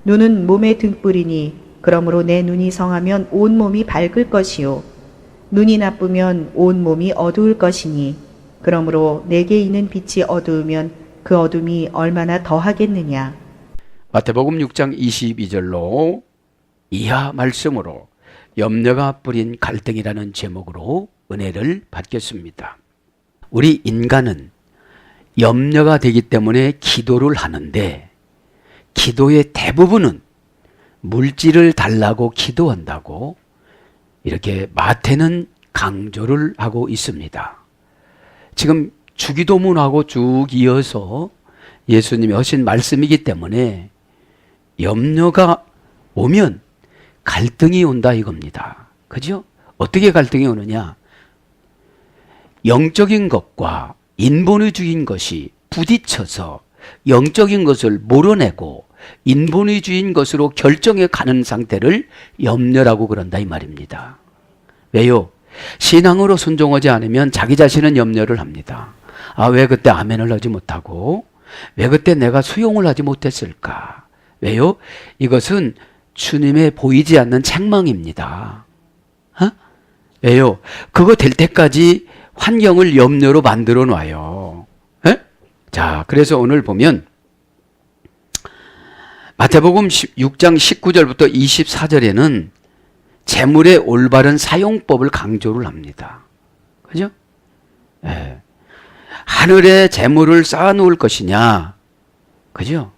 눈은 몸의 등불이니 그러므로 내 눈이 성하면 온 몸이 밝을 것이요 눈이 나쁘면 온 몸이 어두울 것이니 그러므로 내게 있는 빛이 어두우면 그 어둠이 얼마나 더하겠느냐. 마태복음 6장 22절로 이하 말씀으로 염려가 뿌린 갈등이라는 제목으로 은혜를 받겠습니다. 우리 인간은 염려가 되기 때문에 기도를 하는데 기도의 대부분은 물질을 달라고 기도한다고 이렇게 마태는 강조를 하고 있습니다. 지금 주기도문하고 쭉 이어서 예수님이 하신 말씀이기 때문에 염려가 오면 갈등이 온다 이겁니다. 그죠? 어떻게 갈등이 오느냐? 영적인 것과 인본주의인 것이 부딪혀서 영적인 것을 몰아내고 인본주의인 것으로 결정해 가는 상태를 염려라고 그런다 이 말입니다. 왜요? 신앙으로 순종하지 않으면 자기 자신은 염려를 합니다. 아, 왜 그때 아멘을 하지 못하고 왜 그때 내가 수용을 하지 못했을까? 왜요? 이것은 주님의 보이지 않는 책망입니다. 왜요? 그거 될 때까지 환경을 염려로 만들어 놔요. 에? 자, 그래서 오늘 보면 마태복음 6장 19절부터 24절에는 재물의 올바른 사용법을 강조를 합니다. 그죠? 예. 하늘에 재물을 쌓아 놓을 것이냐? 그죠?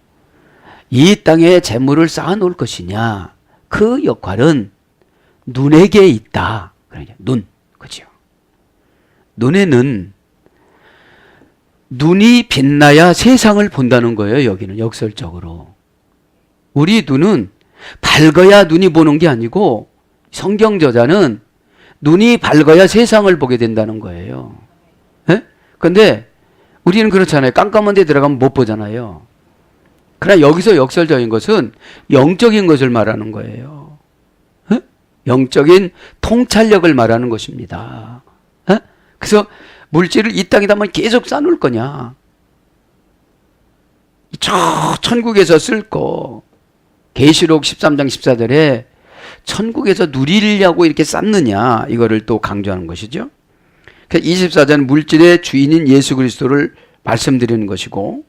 이 땅에 재물을 쌓아 놓을 것이냐? 그 역할은 눈에게 있다. 그러니까 눈. 그죠? 눈에는 눈이 빛나야 세상을 본다는 거예요. 여기는 역설적으로. 우리 눈은 밝아야 눈이 보는 게 아니고 성경 저자는 눈이 밝아야 세상을 보게 된다는 거예요. 그런데 우리는 그렇잖아요. 깜깜한 데 들어가면 못 보잖아요. 그러나 여기서 역설적인 것은 영적인 것을 말하는 거예요. 영적인 통찰력을 말하는 것입니다. 그래서 물질을 이 땅에다만 계속 쌓아놓을 거냐? 저 천국에서 쓸 거. 계시록 13장 14절에 천국에서 누리려고 이렇게 쌓느냐 이거를 또 강조하는 것이죠. 24절은 물질의 주인인 예수 그리스도를 말씀드리는 것이고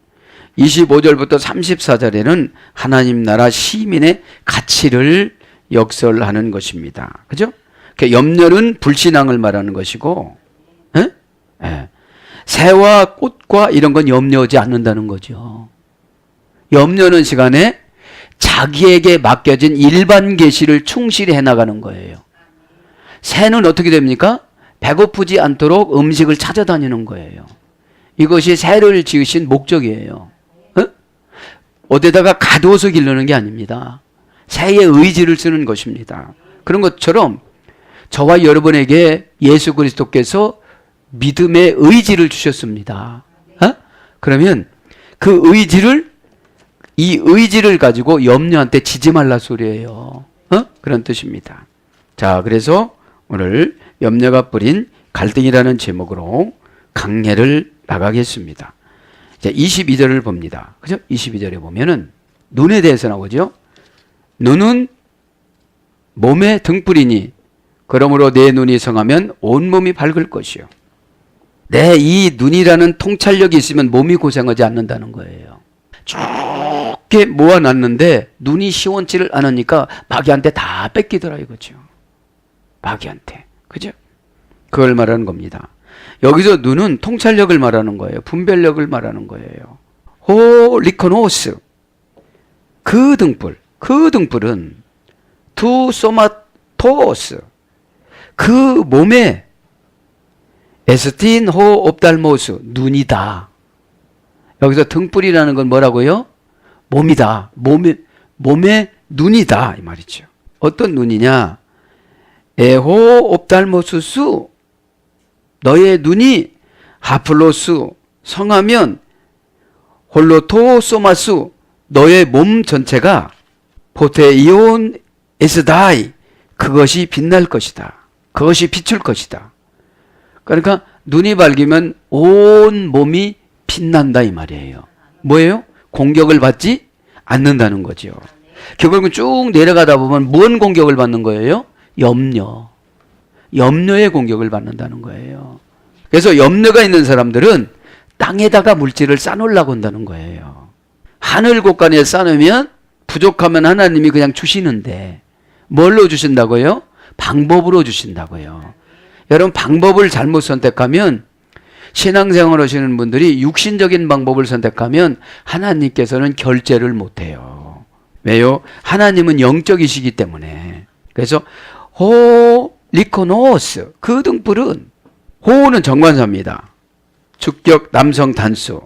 25절부터 34절에는 하나님 나라 시민의 가치를 역설하는 것입니다. 그죠? 염려는 불신앙을 말하는 것이고 새와 꽃과 이런 건 염려하지 않는다는 거죠. 염려는 시간에 자기에게 맡겨진 일반 계시를 충실히 해나가는 거예요. 새는 어떻게 됩니까? 배고프지 않도록 음식을 찾아다니는 거예요. 이것이 새를 지으신 목적이에요. 어디다가 가두어서 기르는 게 아닙니다. 새의 의지를 쓰는 것입니다. 그런 것처럼 저와 여러분에게 예수 그리스도께서 믿음의 의지를 주셨습니다. 그러면 그 이 의지를 가지고 염려한테 지지 말라 소리예요. 그런 뜻입니다. 자, 그래서 오늘 염려가 뿌린 갈등이라는 제목으로 강해를 나가겠습니다. 자, 22절을 봅니다. 그죠? 22절에 보면은 눈에 대해서 나오죠. 눈은 몸의 등불이니 그러므로 내 눈이 성하면 온 몸이 밝을 것이요. 내 이 눈이라는 통찰력이 있으면 몸이 고생하지 않는다는 거예요. 좋게 모아놨는데 눈이 시원치를 않으니까 마귀한테 다 뺏기더라 이거죠. 마귀한테. 그죠? 그걸 말하는 겁니다. 여기서 눈은 통찰력을 말하는 거예요. 분별력을 말하는 거예요. 리코노스. 그 등불은 투소마토스. 그 몸에 에스틴 호 옵달모스. 눈이다. 여기서 등불이라는 건 뭐라고요? 몸이다. 몸의 눈이다. 이 말이죠. 어떤 눈이냐? 에호 옵달모스수. 너의 눈이 하플로스 성하면 홀로토소마스 너의 몸 전체가 포테이온 에스다이 그것이 빛날 것이다. 그것이 비출 것이다. 그러니까 눈이 밝으면 온 몸이 빛난다 이 말이에요. 뭐예요? 공격을 받지 않는다는 거죠. 결국은 쭉 내려가다 보면 뭔 공격을 받는 거예요? 염려. 염려의 공격을 받는다는 거예요. 그래서 염려가 있는 사람들은 땅에다가 물질을 쌓으려고 한다는 거예요. 하늘 곳간에 쌓으면 부족하면 하나님이 그냥 주시는데 뭘로 주신다고요? 방법으로 주신다고요. 여러분, 방법을 잘못 선택하면, 신앙생활 하시는 분들이 육신적인 방법을 선택하면 하나님께서는 결제를 못해요. 왜요? 하나님은 영적이시기 때문에. 그래서 리코노스, 그 등불은, 호는 정관사입니다. 주격 남성 단수.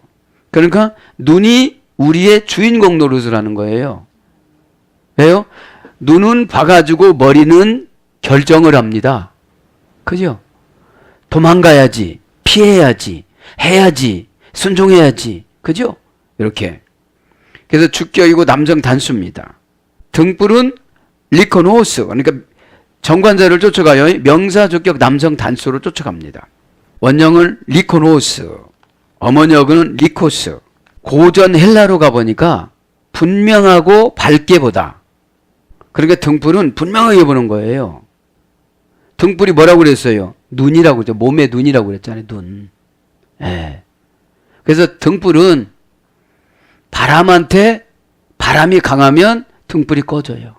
그러니까 눈이 우리의 주인공 노릇을 하는 거예요. 왜요? 눈은 봐가지고 머리는 결정을 합니다. 그죠? 도망가야지, 피해야지, 해야지, 순종해야지. 그죠? 이렇게. 그래서 주격이고 남성 단수입니다. 등불은 리코노스, 그러니까 정관자를 쫓아가요. 명사 주격 남성 단수로 쫓아갑니다. 원형은 리코노스, 어머니어는 리코스. 고전 헬라로 가보니까 분명하고 밝게 보다. 그러니까 등불은 분명하게 보는 거예요. 등불이 뭐라고 그랬어요? 눈이라고 그랬죠. 몸의 눈이라고 그랬잖아요. 눈. 예. 그래서 등불은 바람이 강하면 등불이 꺼져요.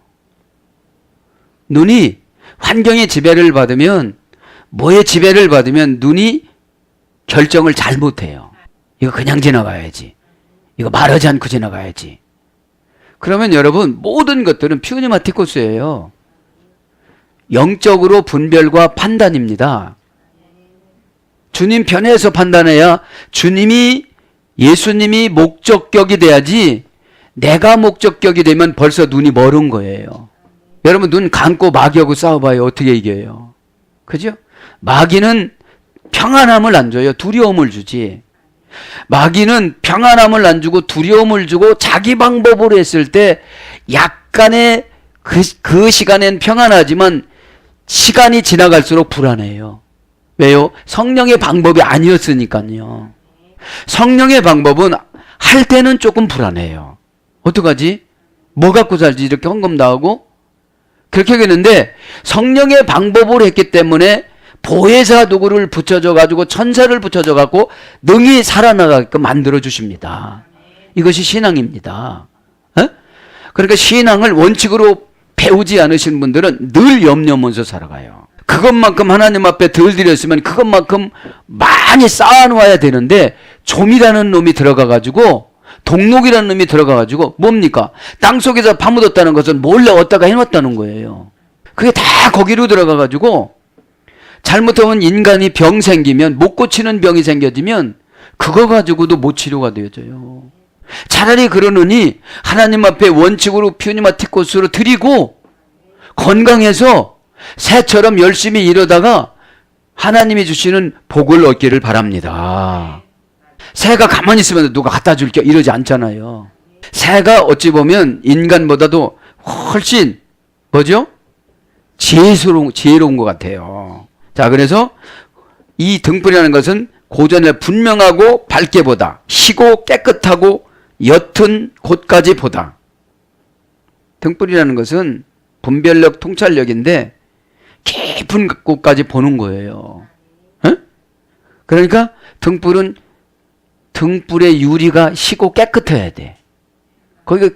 눈이 환경의 지배를 받으면, 뭐의 지배를 받으면 눈이 결정을 잘못해요. 이거 그냥 지나가야지. 이거 말하지 않고 지나가야지. 그러면 여러분, 모든 것들은 퓨니마티코스예요. 영적으로 분별과 판단입니다. 주님 편에서 판단해야, 예수님이 목적격이 돼야지, 내가 목적격이 되면 벌써 눈이 멀은 거예요. 여러분, 눈 감고 마귀하고 싸워봐요. 어떻게 이겨요? 그죠? 마귀는 평안함을 안 줘요. 두려움을 주지. 마귀는 평안함을 안 주고 두려움을 주고 자기 방법으로 했을 때 약간의 그 시간엔 평안하지만 시간이 지나갈수록 불안해요. 왜요? 성령의 방법이 아니었으니까요. 성령의 방법은 할 때는 조금 불안해요. 어떡하지? 뭐 갖고 살지? 이렇게 헌금당하고? 그렇게 하겠는데, 성령의 방법으로 했기 때문에 보혜사 누구를 붙여줘 가지고, 천사를 붙여줘 갖고 능히 살아나가게끔 만들어 주십니다. 이것이 신앙입니다. 그러니까 신앙을 원칙으로 배우지 않으신 분들은 늘 염려하면서 살아가요. 그것만큼 하나님 앞에 덜 드렸으면 그것만큼 많이 쌓아놓아야 되는데, 좀이라는 놈이 들어가가지고, 동록이라는 놈이 들어가가지고, 뭡니까? 땅속에서 파묻었다는 것은 몰래 얻다가 해놨다는 거예요. 그게 다 거기로 들어가가지고, 잘못하면 인간이 병 생기면, 못 고치는 병이 생겨지면, 그거 가지고도 못 치료가 되어져요. 차라리 그러느니, 하나님 앞에 원칙으로 퓨니마티코스로 드리고, 건강해서 새처럼 열심히 일하다가 하나님이 주시는 복을 얻기를 바랍니다. 새가 가만히 있으면 누가 갖다 줄게 이러지 않잖아요. 새가 어찌 보면 인간보다도 훨씬 뭐죠? 지혜로운 것 같아요. 자, 그래서 이 등불이라는 것은 고전에 분명하고 밝게 보다, 희고 깨끗하고 옅은 곳까지 보다. 등불이라는 것은 분별력, 통찰력인데 깊은 곳까지 보는 거예요. 그러니까 등불의 유리가 희고 깨끗해야 돼. 거기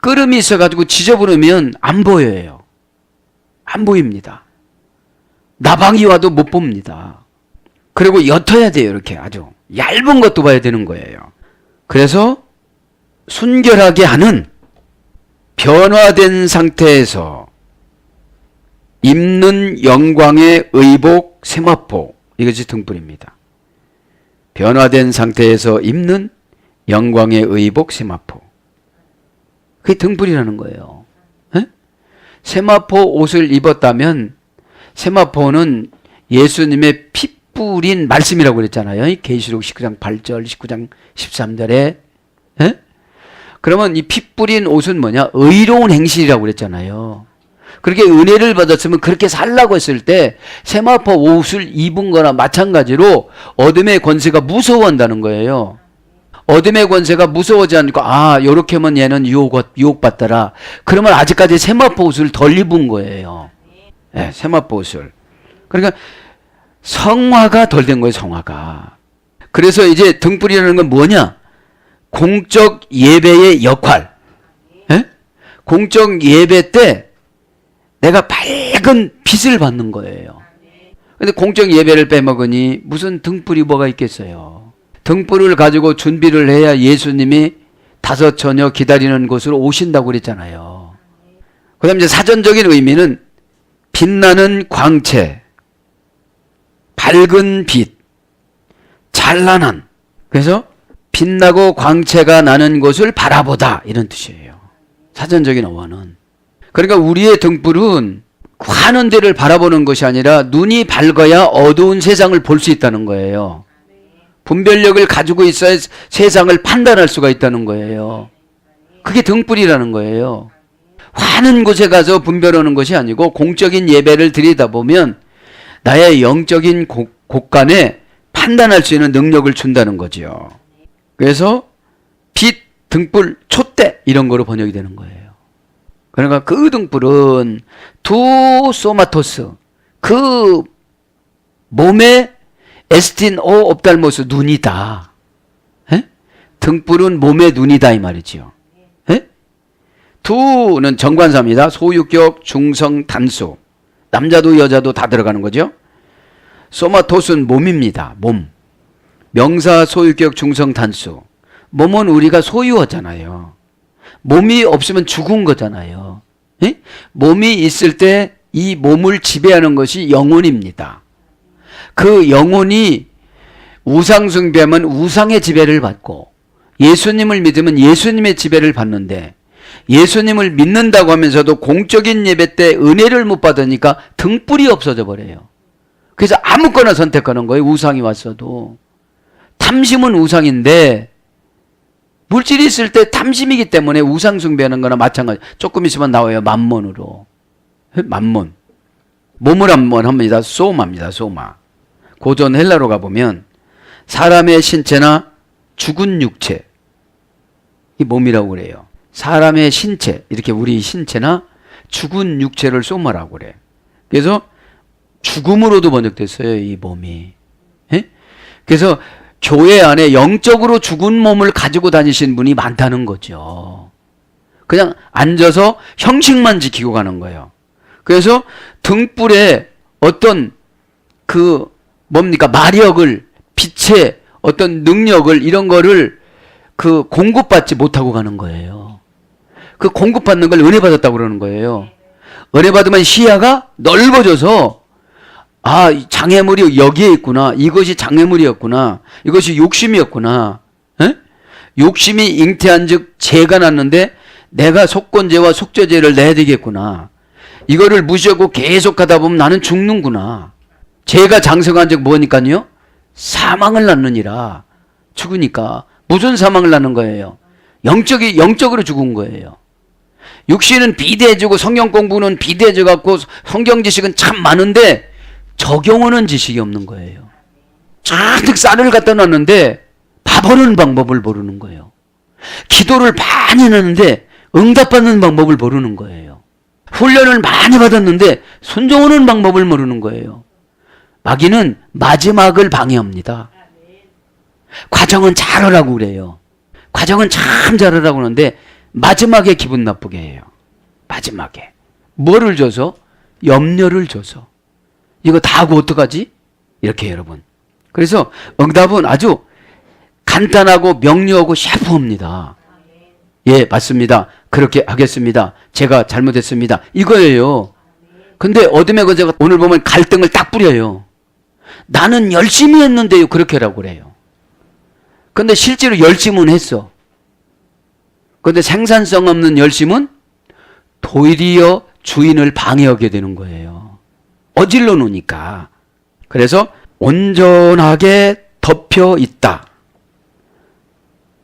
끄름이 있어가지고 지저분하면 안 보여요. 안 보입니다. 나방이 와도 못 봅니다. 그리고 옅어야 돼요. 이렇게 아주 얇은 것도 봐야 되는 거예요. 그래서 순결하게 하는, 변화된 상태에서 입는 영광의 의복 세마포, 이것이 등불입니다. 변화된 상태에서 입는 영광의 의복 세마포, 그게 등불이라는 거예요. 에? 세마포 옷을 입었다면, 세마포는 예수님의 피 뿌린 말씀이라고 그랬잖아요. 계시록 19장 8절, 19장 13절에. 그러면 이 피 뿌린 옷은 뭐냐? 의로운 행실이라고 그랬잖아요. 그렇게 은혜를 받았으면 그렇게 살라고 했을 때 세마포 옷을 입은 거나 마찬가지로 어둠의 권세가 무서워한다는 거예요. 어둠의 권세가 무서워하지 않고 요렇게 하면 얘는 유혹받더라. 그러면 아직까지 세마포 옷을 덜 입은 거예요. 네, 세마포 옷을. 그러니까 성화가 덜 된 거예요, 성화가. 그래서 이제 등불이라는 건 뭐냐? 공적 예배의 역할. 예? 공적 예배 때 내가 밝은 빛을 받는 거예요. 근데 공적 예배를 빼먹으니 무슨 등불이 뭐가 있겠어요. 등불을 가지고 준비를 해야 예수님이 다섯 처녀 기다리는 곳으로 오신다고 그랬잖아요. 그 다음에 이제 사전적인 의미는 빛나는 광채, 밝은 빛, 찬란한. 그래서 빛나고 광채가 나는 곳을 바라보다 이런 뜻이에요. 사전적인 어원은. 그러니까 우리의 등불은 환한 데를 바라보는 것이 아니라 눈이 밝아야 어두운 세상을 볼 수 있다는 거예요. 분별력을 가지고 있어야 세상을 판단할 수가 있다는 거예요. 그게 등불이라는 거예요. 환한 곳에 가서 분별하는 것이 아니고 공적인 예배를 드리다 보면 나의 영적인 곳간에 판단할 수 있는 능력을 준다는 거죠. 그래서 빛, 등불, 촛대 이런 거로 번역이 되는 거예요. 그러니까 그 등불은 두 소마토스, 그 몸의 에스틴 오 옵달모스, 눈이다. 에? 등불은 몸의 눈이다 이 말이죠. 에? 두는 정관사입니다. 소유격, 중성, 단수. 남자도 여자도 다 들어가는 거죠. 소마토스는 몸입니다. 몸. 명사, 소유격, 중성, 단수. 몸은 우리가 소유하잖아요. 몸이 없으면 죽은 거잖아요. 에? 몸이 있을 때 이 몸을 지배하는 것이 영혼입니다. 그 영혼이 우상 숭배하면 우상의 지배를 받고 예수님을 믿으면 예수님의 지배를 받는데 예수님을 믿는다고 하면서도 공적인 예배 때 은혜를 못 받으니까 등불이 없어져 버려요. 그래서 아무거나 선택하는 거예요. 우상이 왔어도. 탐심은 우상인데 물질이 있을 때 탐심이기 때문에 우상 숭배하는 거나 마찬가지. 조금 있으면 나와요. 만몬으로. 만몬. 몸을 한번 합니다. 소마입니다. 소마. 고전 헬라로 가보면 사람의 신체나 죽은 육체, 이 몸이라고 그래요. 사람의 신체, 이렇게 우리 신체나 죽은 육체를 소마라고 그래. 그래서 죽음으로도 번역됐어요. 이 몸이. 예? 그래서 교회 안에 영적으로 죽은 몸을 가지고 다니신 분이 많다는 거죠. 그냥 앉아서 형식만 지키고 가는 거예요. 그래서 등불에 어떤 마력을, 빛의 어떤 능력을, 이런 거를 공급받지 못하고 가는 거예요. 그 공급받는 걸 은혜 받았다고 그러는 거예요. 은혜 받으면 시야가 넓어져서 장애물이 여기에 있구나. 이것이 장애물이었구나. 이것이 욕심이었구나. 에? 욕심이 잉태한 즉 죄가 났는데 내가 속건죄와 속죄죄를 내야 되겠구나. 이거를 무시하고 계속 하다 보면 나는 죽는구나. 죄가 장성한 즉 뭐니까요? 사망을 낳느니라. 죽으니까. 무슨 사망을 낳는 거예요? 영적으로 죽은 거예요. 육신은 비대해지고 성경 공부는 비대해져 갖고 성경 지식은 참 많은데 적용하는 지식이 없는 거예요. 잔뜩 쌀을 갖다 놨는데 밥하는 방법을 모르는 거예요. 기도를 많이 하는데 응답받는 방법을 모르는 거예요. 훈련을 많이 받았는데 순종하는 방법을 모르는 거예요. 마귀는 마지막을 방해합니다. 과정은 잘하라고 그래요. 과정은 참 잘하라고 하는데 마지막에 기분 나쁘게 해요. 마지막에. 뭐를 줘서? 염려를 줘서. 이거 다 하고 어떡하지? 이렇게 여러분. 그래서 응답은 아주 간단하고 명료하고 샤프합니다. 예, 맞습니다. 그렇게 하겠습니다. 제가 잘못했습니다. 이거예요. 근데 어둠의 권세가 오늘 보면 갈등을 딱 뿌려요. 나는 열심히 했는데요. 그렇게 하라고 그래요. 근데 실제로 열심은 했어. 근데 생산성 없는 열심은 도리어 주인을 방해하게 되는 거예요. 어질러 놓으니까. 그래서 온전하게 덮여 있다.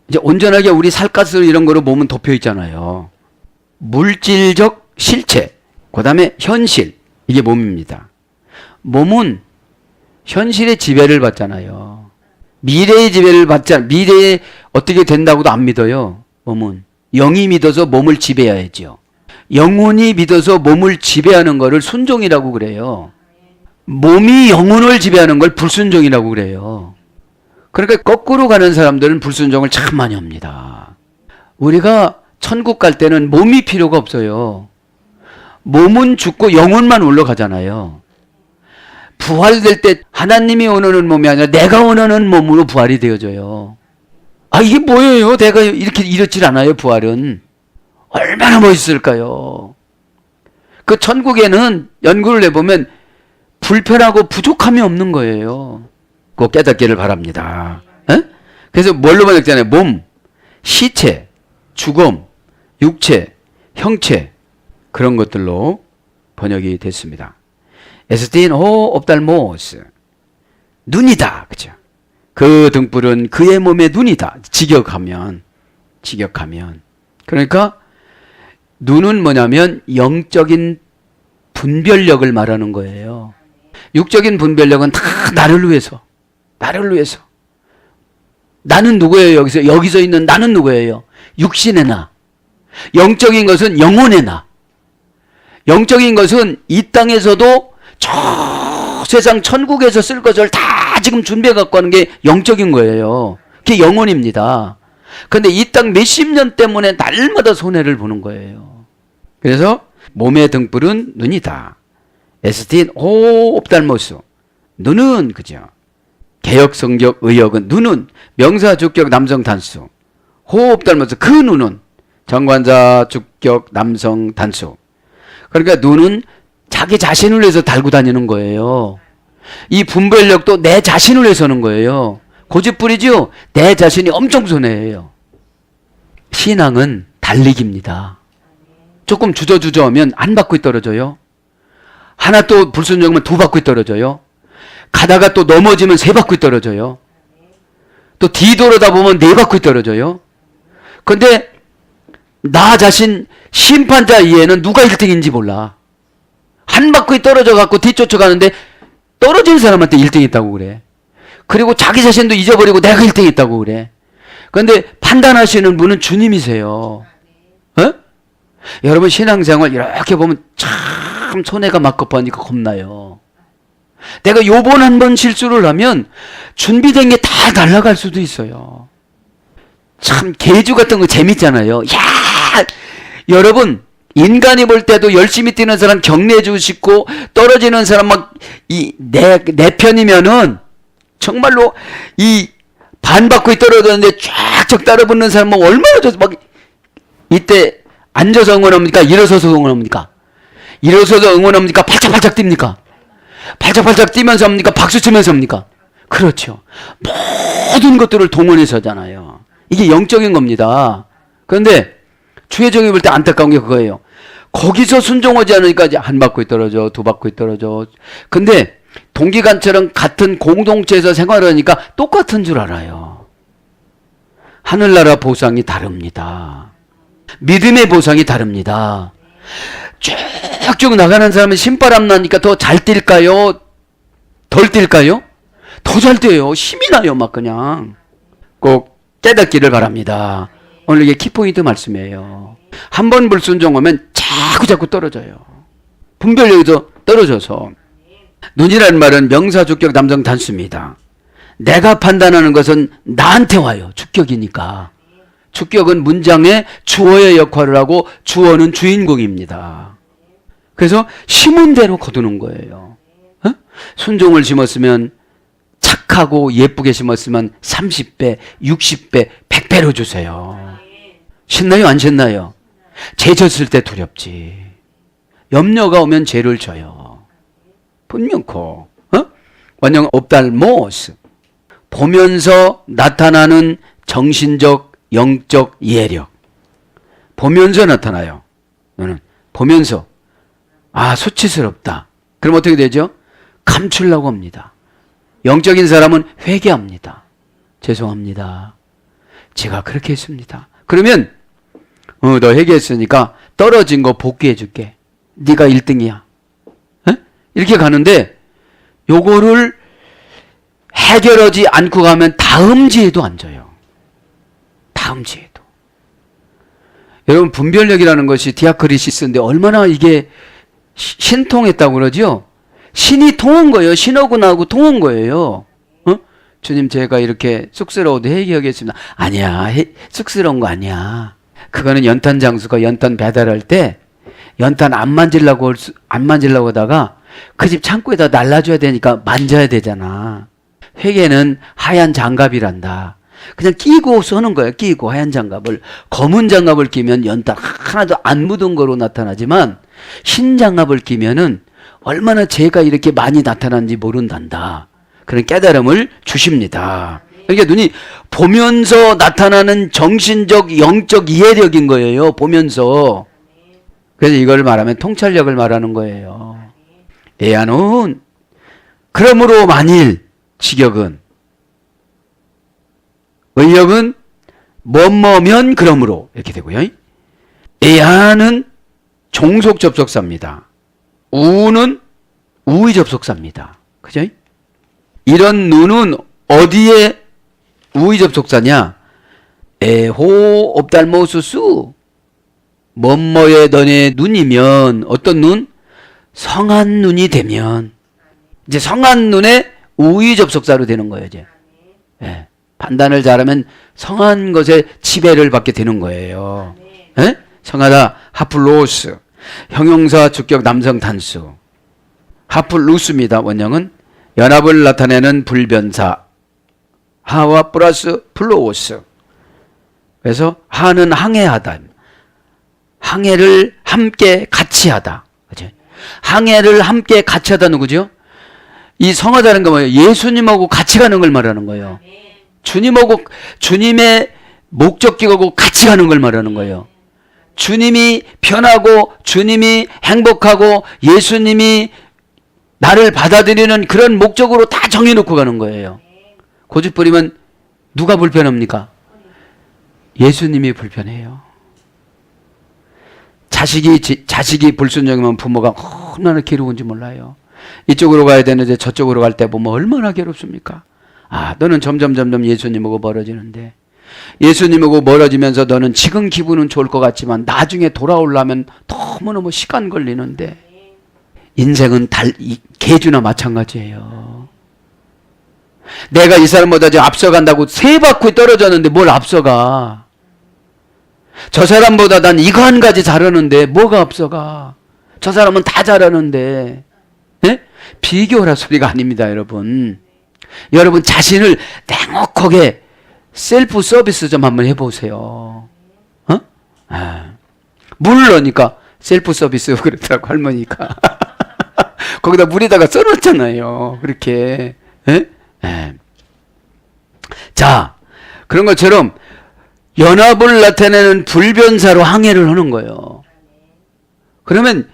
이제 온전하게 우리 살갗을 이런 거로 몸은 덮여 있잖아요. 물질적 실체, 그 다음에 현실, 이게 몸입니다. 몸은 현실의 지배를 받잖아요. 미래의 지배를 받지 않, 미래에 어떻게 된다고도 안 믿어요. 몸은. 영이 믿어서 몸을 지배해야죠. 영혼이 믿어서 몸을 지배하는 거를 순종이라고 그래요. 몸이 영혼을 지배하는 걸 불순종이라고 그래요. 그러니까 거꾸로 가는 사람들은 불순종을 참 많이 합니다. 우리가 천국 갈 때는 몸이 필요가 없어요. 몸은 죽고 영혼만 올라가잖아요. 부활될 때 하나님이 원하는 몸이 아니라 내가 원하는 몸으로 부활이 되어져요. 아, 이게 뭐예요? 내가 이렇질 않아요, 부활은. 얼마나 멋있을까요? 그 천국에는 연구를 해보면 불편하고 부족함이 없는 거예요. 꼭 깨닫기를 바랍니다. 에? 그래서 뭘로 번역되나요? 몸, 시체, 죽음, 육체, 형체, 그런 것들로 번역이 됐습니다. 에스틴 호 옵달모스, 눈이다. 그죠? 그 등불은 그의 몸의 눈이다. 직역하면. 그러니까 눈은 뭐냐면 영적인 분별력을 말하는 거예요. 육적인 분별력은 다 나를 위해서. 나는 누구예요? 여기서 있는 나는 누구예요? 육신의 나. 영적인 것은 영혼의 나. 영적인 것은 이 땅에서도 저 세상 천국에서 쓸 것을 다 지금 준비해 갖고 하는 게 영적인 거예요. 그게 영혼입니다. 그런데 이 땅 몇십 년 때문에 날마다 손해를 보는 거예요. 그래서 몸의 등불은 눈이다. 에스틴 오 옵달모스, 눈은 그죠. 개역성격 의역은 눈은 명사 주격 남성 단수, 호 옵달모스 그 눈은 정관사 주격 남성 단수. 그러니까 눈은 자기 자신을 위해서 달고 다니는 거예요. 이 분별력도 내 자신을 위해서는 거예요. 고집부리죠? 내 자신이 엄청 손해예요. 신앙은 달리기입니다. 조금 주저주저하면 한 바퀴 떨어져요. 하나 또 불순종하면 두 바퀴 떨어져요. 가다가 또 넘어지면 세 바퀴 떨어져요. 또 뒤돌아다 보면 네 바퀴 떨어져요. 근데 나 자신 심판자 이해는 누가 1등인지 몰라. 한 바퀴 떨어져 갖고 뒤쫓아가는데 떨어진 사람한테 1등 했다고 그래. 그리고 자기 자신도 잊어버리고 내가 1등 했다고 그래. 그런데 판단하시는 분은 주님이세요. 어? 여러분 신앙생활 이렇게 보면 참 손해가 막급하니까 겁나요. 내가 요번 한 번 실수를 하면 준비된 게 다 날아갈 수도 있어요. 참 계주 같은 거 재밌잖아요. 야, 여러분 인간이 볼 때도 열심히 뛰는 사람 격려해 주시고 떨어지는 사람 막 내 편이면은 정말로 이 반 바퀴 떨어졌는데 쫙쫙 따라붙는 사람 막 얼마나 막 이때 앉아서 응원합니까? 일어서서 응원합니까? 일어서서 응원합니까? 팔짝팔짝 뜁니까? 팔짝팔짝 뛰면서 합니까? 박수 치면서 합니까? 그렇죠. 모든 것들을 동원해서 하잖아요. 이게 영적인 겁니다. 그런데 주혜정이 볼 때 안타까운 게 그거예요. 거기서 순종하지 않으니까 이제 한 바퀴 떨어져, 두 바퀴 떨어져. 근데 동기간처럼 같은 공동체에서 생활하니까 똑같은 줄 알아요. 하늘나라 보상이 다릅니다. 믿음의 보상이 다릅니다. 쭉쭉 나가는 사람은 신바람 나니까 더 잘 뛸까요? 덜 뛸까요? 더 잘 뛰어요. 힘이 나요, 막 그냥. 꼭 깨닫기를 바랍니다. 오늘 이게 키포인트 말씀이에요. 한 번 불순종하면 자꾸 떨어져요. 분별력에서 떨어져서. 눈이라는 말은 명사 주격 남성 단수입니다. 내가 판단하는 것은 나한테 와요. 주격이니까. 주격은 문장의 주어의 역할을 하고 주어는 주인공입니다. 그래서 심은 대로 거두는 거예요. 어? 순종을 심었으면 착하고 예쁘게 심었으면 30배, 60배, 100배로 주세요. 신나요? 안 신나요? 죄 졌을 때 두렵지. 염려가 오면 죄를 져요. 분명코. 원형 옵달모스. 보면서 나타나는 정신적, 영적 이해력. 보면서 나타나요. 너는 보면서 수치스럽다. 그럼 어떻게 되죠? 감추려고 합니다. 영적인 사람은 회개합니다. 죄송합니다. 제가 그렇게 했습니다. 그러면 너 회개했으니까 떨어진 거 복귀해 줄게. 네가 1등이야. 이렇게 가는데 요거를 해결하지 않고 가면 다음 지에도 안 져요. 다음 지에도. 여러분, 분별력이라는 것이 디아크리시스인데 얼마나 이게 신통했다고 그러죠? 신이 통한 거예요. 신하고 나하고 통한 거예요. 어? 주님, 제가 이렇게 쑥스러워도 회개하겠습니다. 아니야, 쑥스러운 거 아니야. 그거는 연탄 장수가 연탄 배달할 때 연탄 안 만지려고 하다가 그 집 창고에다 날라줘야 되니까 만져야 되잖아. 회개는 하얀 장갑이란다. 그냥 끼고 서는 거예요. 끼고 하얀 장갑을. 검은 장갑을 끼면 연탄 하나도 안 묻은 거로 나타나지만 흰 장갑을 끼면은 얼마나 죄가 이렇게 많이 나타나는지 모른단다. 그런 깨달음을 주십니다. 그러니까 눈이 보면서 나타나는 정신적, 영적 이해력인 거예요. 보면서. 그래서 이걸 말하면 통찰력을 말하는 거예요. 에아는 그러므로 만일 직역은 의역은 뭐뭐면 그러므로 이렇게 되고요. 에아는 종속 접속사입니다. 우는 우의 접속사입니다. 그죠? 이런 누는 어디에 우의 접속사냐? 에호 옵달모수수 뭐뭐의 너네 눈이면 어떤 눈? 성한 눈이 되면 이제 성한 눈에 우의 접속사로 되는 거예요. 이제 예. 판단을 잘하면 성한 것에 지배를 받게 되는 거예요. 예? 성하다 하플로스 형용사 주격 남성 단수 하플루스입니다. 원형은 연합을 나타내는 불변사 하와 플러스 플로우스. 그래서 하는 항해하다. 항해를 함께 같이 하다. 그죠? 항해를 함께 같이 하다 누구죠? 이 성하다는 거 뭐예요? 예수님하고 같이 가는 걸 말하는 거예요. 주님하고 주님의 목적격하고 같이 가는 걸 말하는 거예요. 주님이 편하고 주님이 행복하고 예수님이 나를 받아들이는 그런 목적으로 다 정해놓고 가는 거예요. 고집 부리면 누가 불편합니까? 예수님이 불편해요. 자식이 불순종이면 부모가 얼마나 괴로운지 몰라요. 이쪽으로 가야 되는데 저쪽으로 갈 때 보면 얼마나 괴롭습니까? 아, 너는 점점 예수님하고 멀어지는데 예수님하고 멀어지면서 너는 지금 기분은 좋을 것 같지만 나중에 돌아오려면 너무너무 시간 걸리는데 인생은 개주나 마찬가지예요. 내가 이 사람보다 지금 앞서간다고 세 바퀴 떨어졌는데 뭘 앞서가? 저 사람보다 난 이거 한 가지 잘하는데 뭐가 앞서가? 저 사람은 다 잘하는데. 네? 비교라 소리가 아닙니다, 여러분. 여러분 자신을 냉혹하게 셀프 서비스 좀 한번 해보세요. 어? 아. 물 넣으니까 셀프 서비스 그랬더라고 할머니가. 거기다 물에다가 썰었잖아요. 그렇게. 에? 에. 자, 그런 것처럼 연합을 나타내는 불변사로 항해를 하는 거예요. 그러면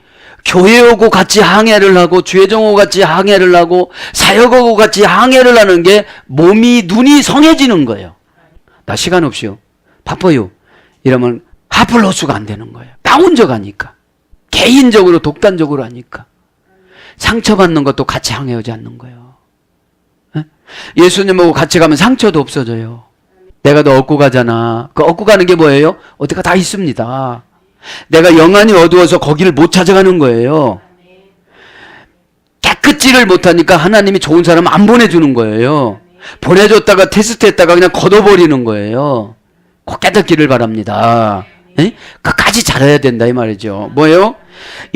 교회하고 같이 항해를 하고 주회종하고 같이 항해를 하고 사역하고 같이 항해를 하는 게 눈이 성해지는 거예요. 나 시간 없이요. 바빠요. 이러면 하플로스가 안 되는 거예요. 나 혼자 가니까. 개인적으로 독단적으로 하니까. 상처받는 것도 같이 항해하지 않는 거예요. 예수님하고 같이 가면 상처도 없어져요. 내가 너 얻고 가잖아. 그 얻고 가는 게 뭐예요? 어디가 다 있습니다. 내가 영안이 어두워서 거기를 못 찾아가는 거예요. 깨끗지를 못하니까 하나님이 좋은 사람 안 보내주는 거예요. 보내줬다가 테스트했다가 그냥 걷어버리는 거예요. 꼭 깨닫기를 바랍니다. 에? 끝까지 잘해야 된다 이 말이죠. 뭐예요?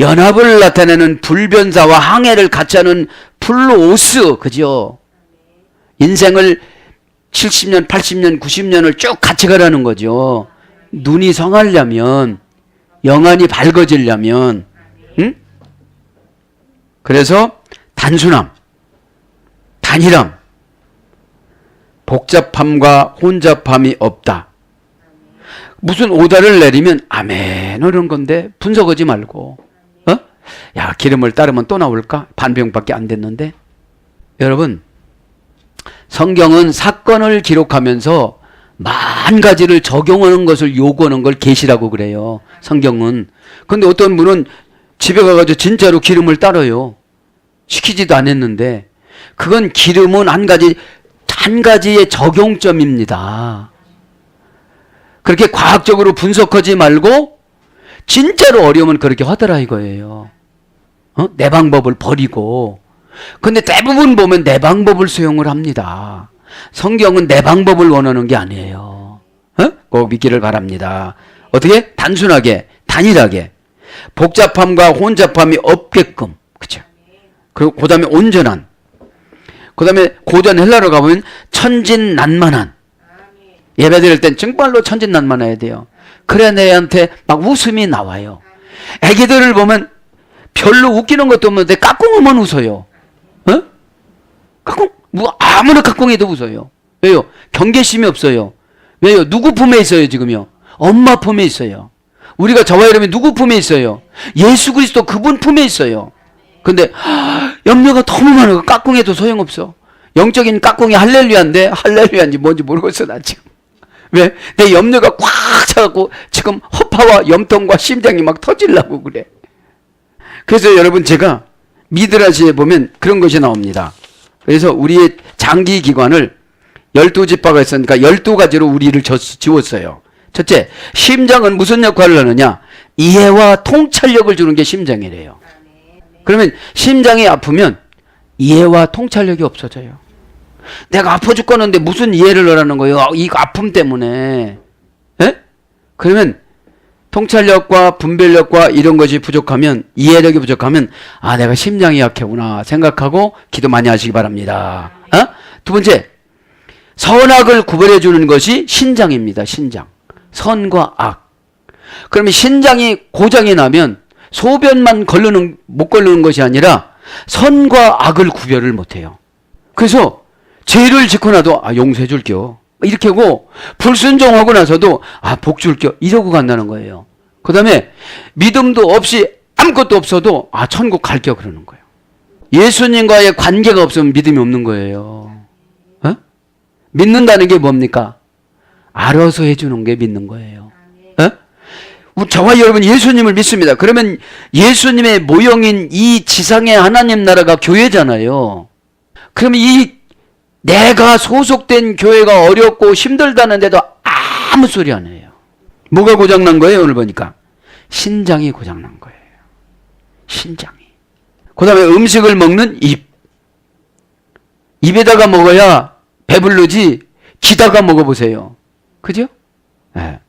연합을 나타내는 불변사와 항해를 같이 하는 플로오스, 그죠? 인생을 70년, 80년, 90년을 쭉 같이 가라는 거죠. 눈이 성하려면, 영안이 밝아지려면, 응? 그래서 단순함, 단일함, 복잡함과 혼잡함이 없다. 무슨 오다를 내리면 아멘 이런 건데 분석하지 말고, 어? 야, 기름을 따르면 또 나올까? 반병밖에 안 됐는데. 여러분, 성경은 사건을 기록하면서 만 가지를 적용하는 것을 요구하는 걸 계시라고 그래요. 성경은. 근데 어떤 분은 집에 가가지고 진짜로 기름을 따라요. 시키지도 않았는데 그건 기름은 한 가지의 적용점입니다. 그렇게 과학적으로 분석하지 말고 진짜로 어려우면 그렇게 하더라 이거예요. 내 방법을 버리고. 근데 대부분 보면 내 방법을 수용을 합니다. 성경은 내 방법을 원하는 게 아니에요. 꼭 믿기를 바랍니다. 어떻게? 단순하게, 단일하게. 복잡함과 혼잡함이 없게끔. 그죠? 그리고 그 다음에 온전한. 그 다음에 고전 헬라로 가보면 천진난만한. 예배 드릴 땐 정말로 천진난만해야 돼요. 그래야 내한테 막 웃음이 나와요. 애기들을 보면 별로 웃기는 것도 없는데 까꿍하면 웃어요. 까꿍? 뭐 아무나 까꿍해도 웃어요. 왜요? 경계심이 없어요. 왜요? 누구 품에 있어요 지금요? 엄마 품에 있어요. 우리가 저와 여러분이 누구 품에 있어요? 예수 그리스도 그분 품에 있어요. 근데 염려가 너무 많아서 까꿍해도 소용없어. 영적인 까꿍이 할렐루야인데 할렐루야인지 뭔지 모르겠어 나 지금. 왜? 내 염려가 꽉 차갖고 지금 허파와 염통과 심장이 막 터지려고 그래. 그래서 여러분 제가 미드라시에 보면 그런 것이 나옵니다. 그래서 우리의 장기 기관을 12지파가 있으니까 12가지로 우리를 지웠어요. 첫째, 심장은 무슨 역할을 하느냐? 이해와 통찰력을 주는 게 심장이래요. 그러면 심장이 아프면 이해와 통찰력이 없어져요. 내가 아파 죽겠는데 무슨 이해를 하라는 거예요? 이 아픔 때문에. 에? 그러면 통찰력과 분별력과 이런 것이 부족하면, 이해력이 부족하면 아 내가 심장이 약해구나 생각하고 기도 많이 하시기 바랍니다. 두 번째, 선악을 구별해 주는 것이 신장입니다. 신장. 선과 악. 그러면 신장이 고장이 나면 소변만 못 걸르는 것이 아니라 선과 악을 구별을 못해요. 그래서 죄를 짓고 나도 용서해 줄게요. 이렇게 하고 불순종하고 나서도 복 줄게요. 이러고 간다는 거예요. 그 다음에 믿음도 없이 아무것도 없어도 천국 갈게요. 그러는 거예요. 예수님과의 관계가 없으면 믿음이 없는 거예요. 믿는다는 게 뭡니까? 알아서 해주는 게 믿는 거예요. 저와 여러분 예수님을 믿습니다. 그러면 예수님의 모형인 이 지상의 하나님 나라가 교회잖아요. 그러면 이 내가 소속된 교회가 어렵고 힘들다는데도 아무 소리 안 해요. 뭐가 고장난 거예요? 오늘 보니까 신장이 고장난 거예요. 신장이. 그 다음에 음식을 먹는 입. 입에다가 먹어야 배부르지 기다가 먹어보세요. 그죠? 네.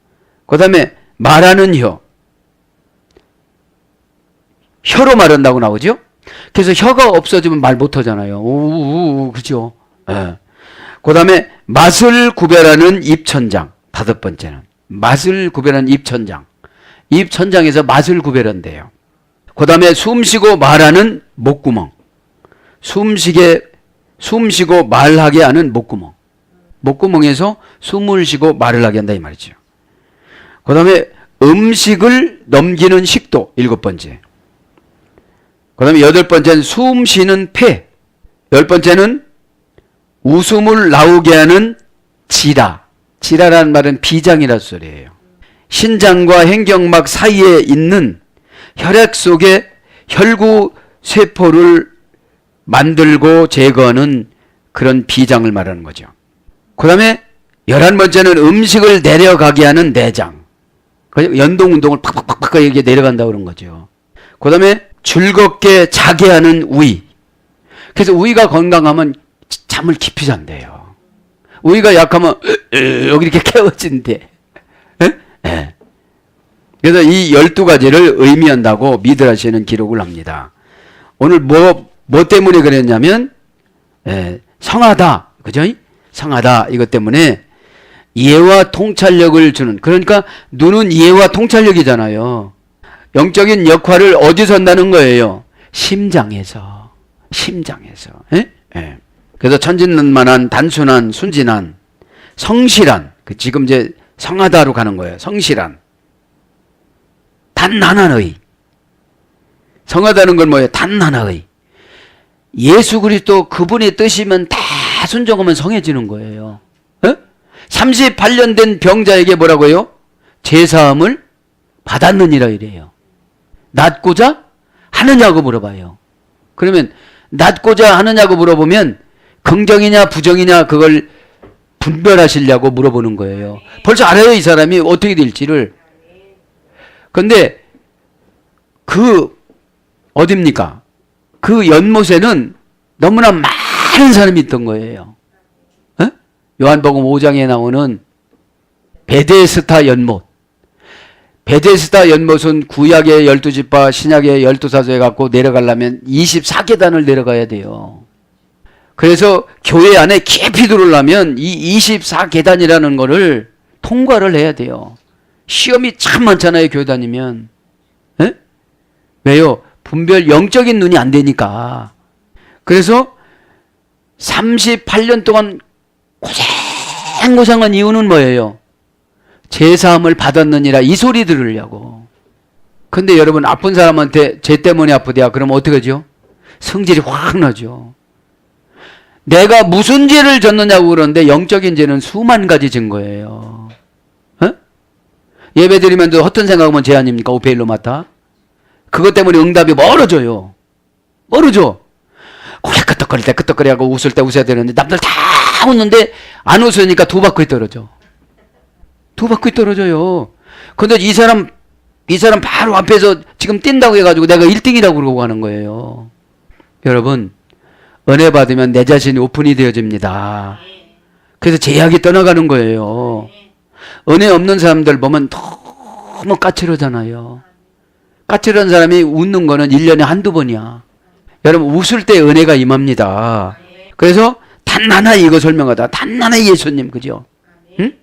그 다음에 말하는 혀. 혀로 말한다고 나오죠? 그래서 혀가 없어지면 말 못하잖아요. 우우우 그죠? 네. 그 다음에 맛을 구별하는 입천장. 5번째는 맛을 구별하는 입천장. 입천장에서 맛을 구별한대요. 그 다음에 숨쉬고 말하는 목구멍. 숨쉬고 말하게 하는 목구멍. 목구멍에서 숨을 쉬고 말을 하게 한다 이 말이죠. 그 다음에 음식을 넘기는 식도 7번째. 그 다음에 8번째는 숨 쉬는 폐. 10번째는 웃음을 나오게 하는 지라. 지라라는 말은 비장이라는 소리예요. 신장과 횡격막 사이에 있는 혈액 속에 혈구 세포를 만들고 제거하는 그런 비장을 말하는 거죠. 그 다음에 11번째는 음식을 내려가게 하는 내장. 연동운동을 팍팍팍팍 이렇게 내려간다고 그런 거죠. 그 다음에 즐겁게 자게 하는 우위. 그래서 우위가 건강하면 잠을 깊이 잔대요. 우위가 약하면 여기 이렇게 깨워진대. 네. 그래서 이 12가지를 의미한다고 미드라시는 기록을 합니다. 오늘 뭐 때문에 그랬냐면 성하다. 그죠? 성하다. 이것 때문에 이해와 통찰력을 주는, 그러니까 눈은 이해와 통찰력이잖아요. 영적인 역할을 어디서 한다는 거예요? 심장에서. 그래서 천진난만한, 단순한, 순진한, 성실한, 지금 이제 성하다로 가는 거예요. 성실한, 단단한의. 성하다는 건 뭐예요? 단단한의. 예수 그리스도 그분의 뜻이면 다 순종하면 성해지는 거예요. 38년 된 병자에게 뭐라고요? 제사함을 받았느니라 이래요. 낫고자 하느냐고 물어봐요. 그러면 낫고자 하느냐고 물어보면 긍정이냐 부정이냐 그걸 분별하시려고 물어보는 거예요. 벌써 알아요, 이 사람이 어떻게 될지를. 근데 어딥니까? 그 연못에는 너무나 많은 사람이 있던 거예요. 에? 요한복음 5장에 나오는 베데스다 연못. 베데스다 연못은 구약의 12지파, 신약의 12사도에 갖고 내려가려면 24계단을 내려가야 돼요. 그래서 교회 안에 깊이 들어오려면 이 24계단이라는 거를 통과를 해야 돼요. 시험이 참 많잖아요, 교회 다니면. 에? 왜요? 분별 영적인 눈이 안 되니까. 그래서 38년 동안 고생고생한 이유는 뭐예요? 제사함을 받았느니라 이 소리 들으려고. 근데 여러분, 아픈 사람한테 쟤 때문에 아프대야 그러면 어떻게 하죠? 성질이 확 나죠. 내가 무슨 죄를 졌느냐고 그러는데 영적인 죄는 수만 가지 증거예요. 어? 예배 드리면 헛된 생각하면 죄 아닙니까? 오페일로마타. 그것 때문에 응답이 멀어져요. 멀어져. 고개 끄덕거릴 때 끄덕거리하고 웃을 때 웃어야 되는데 남들 다 웃는데 안 웃으니까 두 바퀴 떨어져. 두 바퀴 떨어져요. 근데 이 사람 바로 앞에서 지금 뛴다고 해가지고 내가 1등이라고 그러고 가는 거예요. 여러분, 은혜 받으면 내 자신이 오픈이 되어집니다. 그래서 제약이 떠나가는 거예요. 은혜 없는 사람들 보면 너무 까칠하잖아요. 까칠한 사람이 웃는 거는 1년에 한두 번이야. 여러분, 웃을 때 은혜가 임합니다. 그래서 단 하나 이거 설명하다. 단 하나 예수님, 그죠? 응?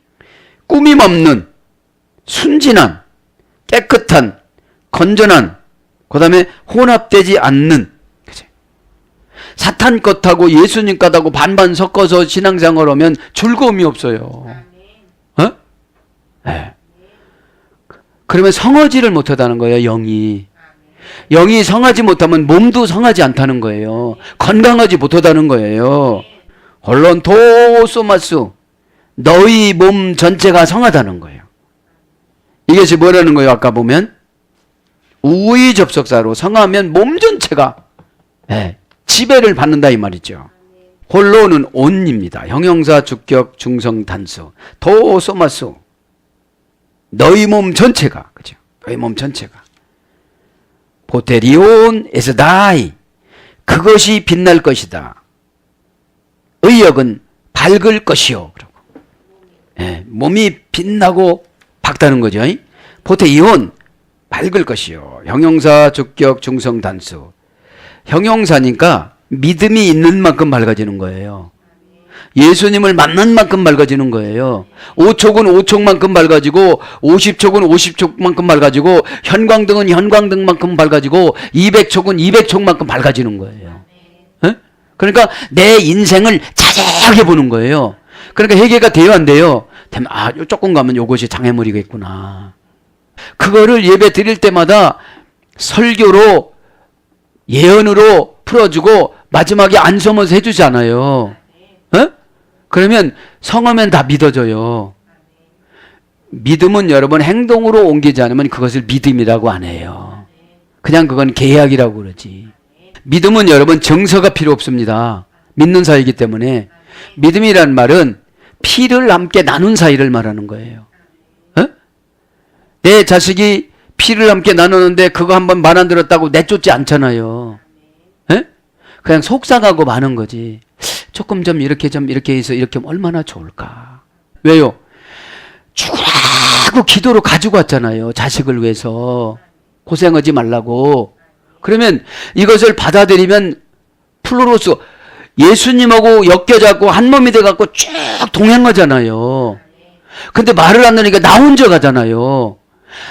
꾸밈 없는, 순진한, 깨끗한, 건전한, 그 다음에 혼합되지 않는, 그치? 사탄 것하고 예수님 것하고 반반 섞어서 신앙생활 하면 즐거움이 없어요. 어? 네. 그러면 성하지를 못하다는 거예요, 영이. 영이 성하지 못하면 몸도 성하지 않다는 거예요. 건강하지 못하다는 거예요. 홀론 도소마수, 너희 몸 전체가 성하다는 거예요. 이것이 뭐라는 거예요? 아까 보면 우의 접속사로 성하면 몸 전체가 지배를 받는다 이 말이죠. 홀로는 온입니다. 형용사, 주격, 중성, 단수. 도소마수, 너희 몸 전체가, 그죠? 너희 몸 전체가. 보테리온 에스다이, 그것이 빛날 것이다. 의역은 밝을 것이요. 몸이 빛나고 밝다는 거죠. 보테이온, 밝을 것이요. 형용사, 주격, 중성, 단수. 형용사니까 믿음이 있는 만큼 밝아지는 거예요. 예수님을 만난 만큼 밝아지는 거예요. 5촉은 5촉만큼 밝아지고 50촉은 50촉만큼 밝아지고 현광등은 현광등만큼 밝아지고 200촉은 200촉만큼 밝아지는 거예요. 에? 그러니까 내 인생을 자세하게 보는 거예요. 그러니까 회개가 돼요, 안 돼요? 아, 조금 가면 요것이 장애물이겠구나. 그거를 예배 드릴 때마다 설교로 예언으로 풀어주고 마지막에 안수하면서 해주잖아요. 어? 그러면 성하면 다 믿어져요. 믿음은 여러분 행동으로 옮기지 않으면 그것을 믿음이라고 안 해요. 그냥 그건 계약이라고 그러지. 믿음은 여러분 정서가 필요 없습니다. 믿는 사이이기 때문에. 믿음이라는 말은 피를 함께 나눈 사이를 말하는 거예요. 어? 내 자식이 피를 함께 나누는데 그거 한번 말 안 들었다고 내쫓지 않잖아요. 에? 그냥 속상하고 마는 거지. 조금 좀 이렇게 해서 이렇게 하면 얼마나 좋을까. 왜요? 죽으라고 기도로 가지고 왔잖아요. 자식을 위해서. 고생하지 말라고. 그러면 이것을 받아들이면 플로로스, 예수님하고 엮여잡고 한 몸이 돼갖고 쭉 동행하잖아요. 근데 말을 안 하니까 나 혼자 가잖아요.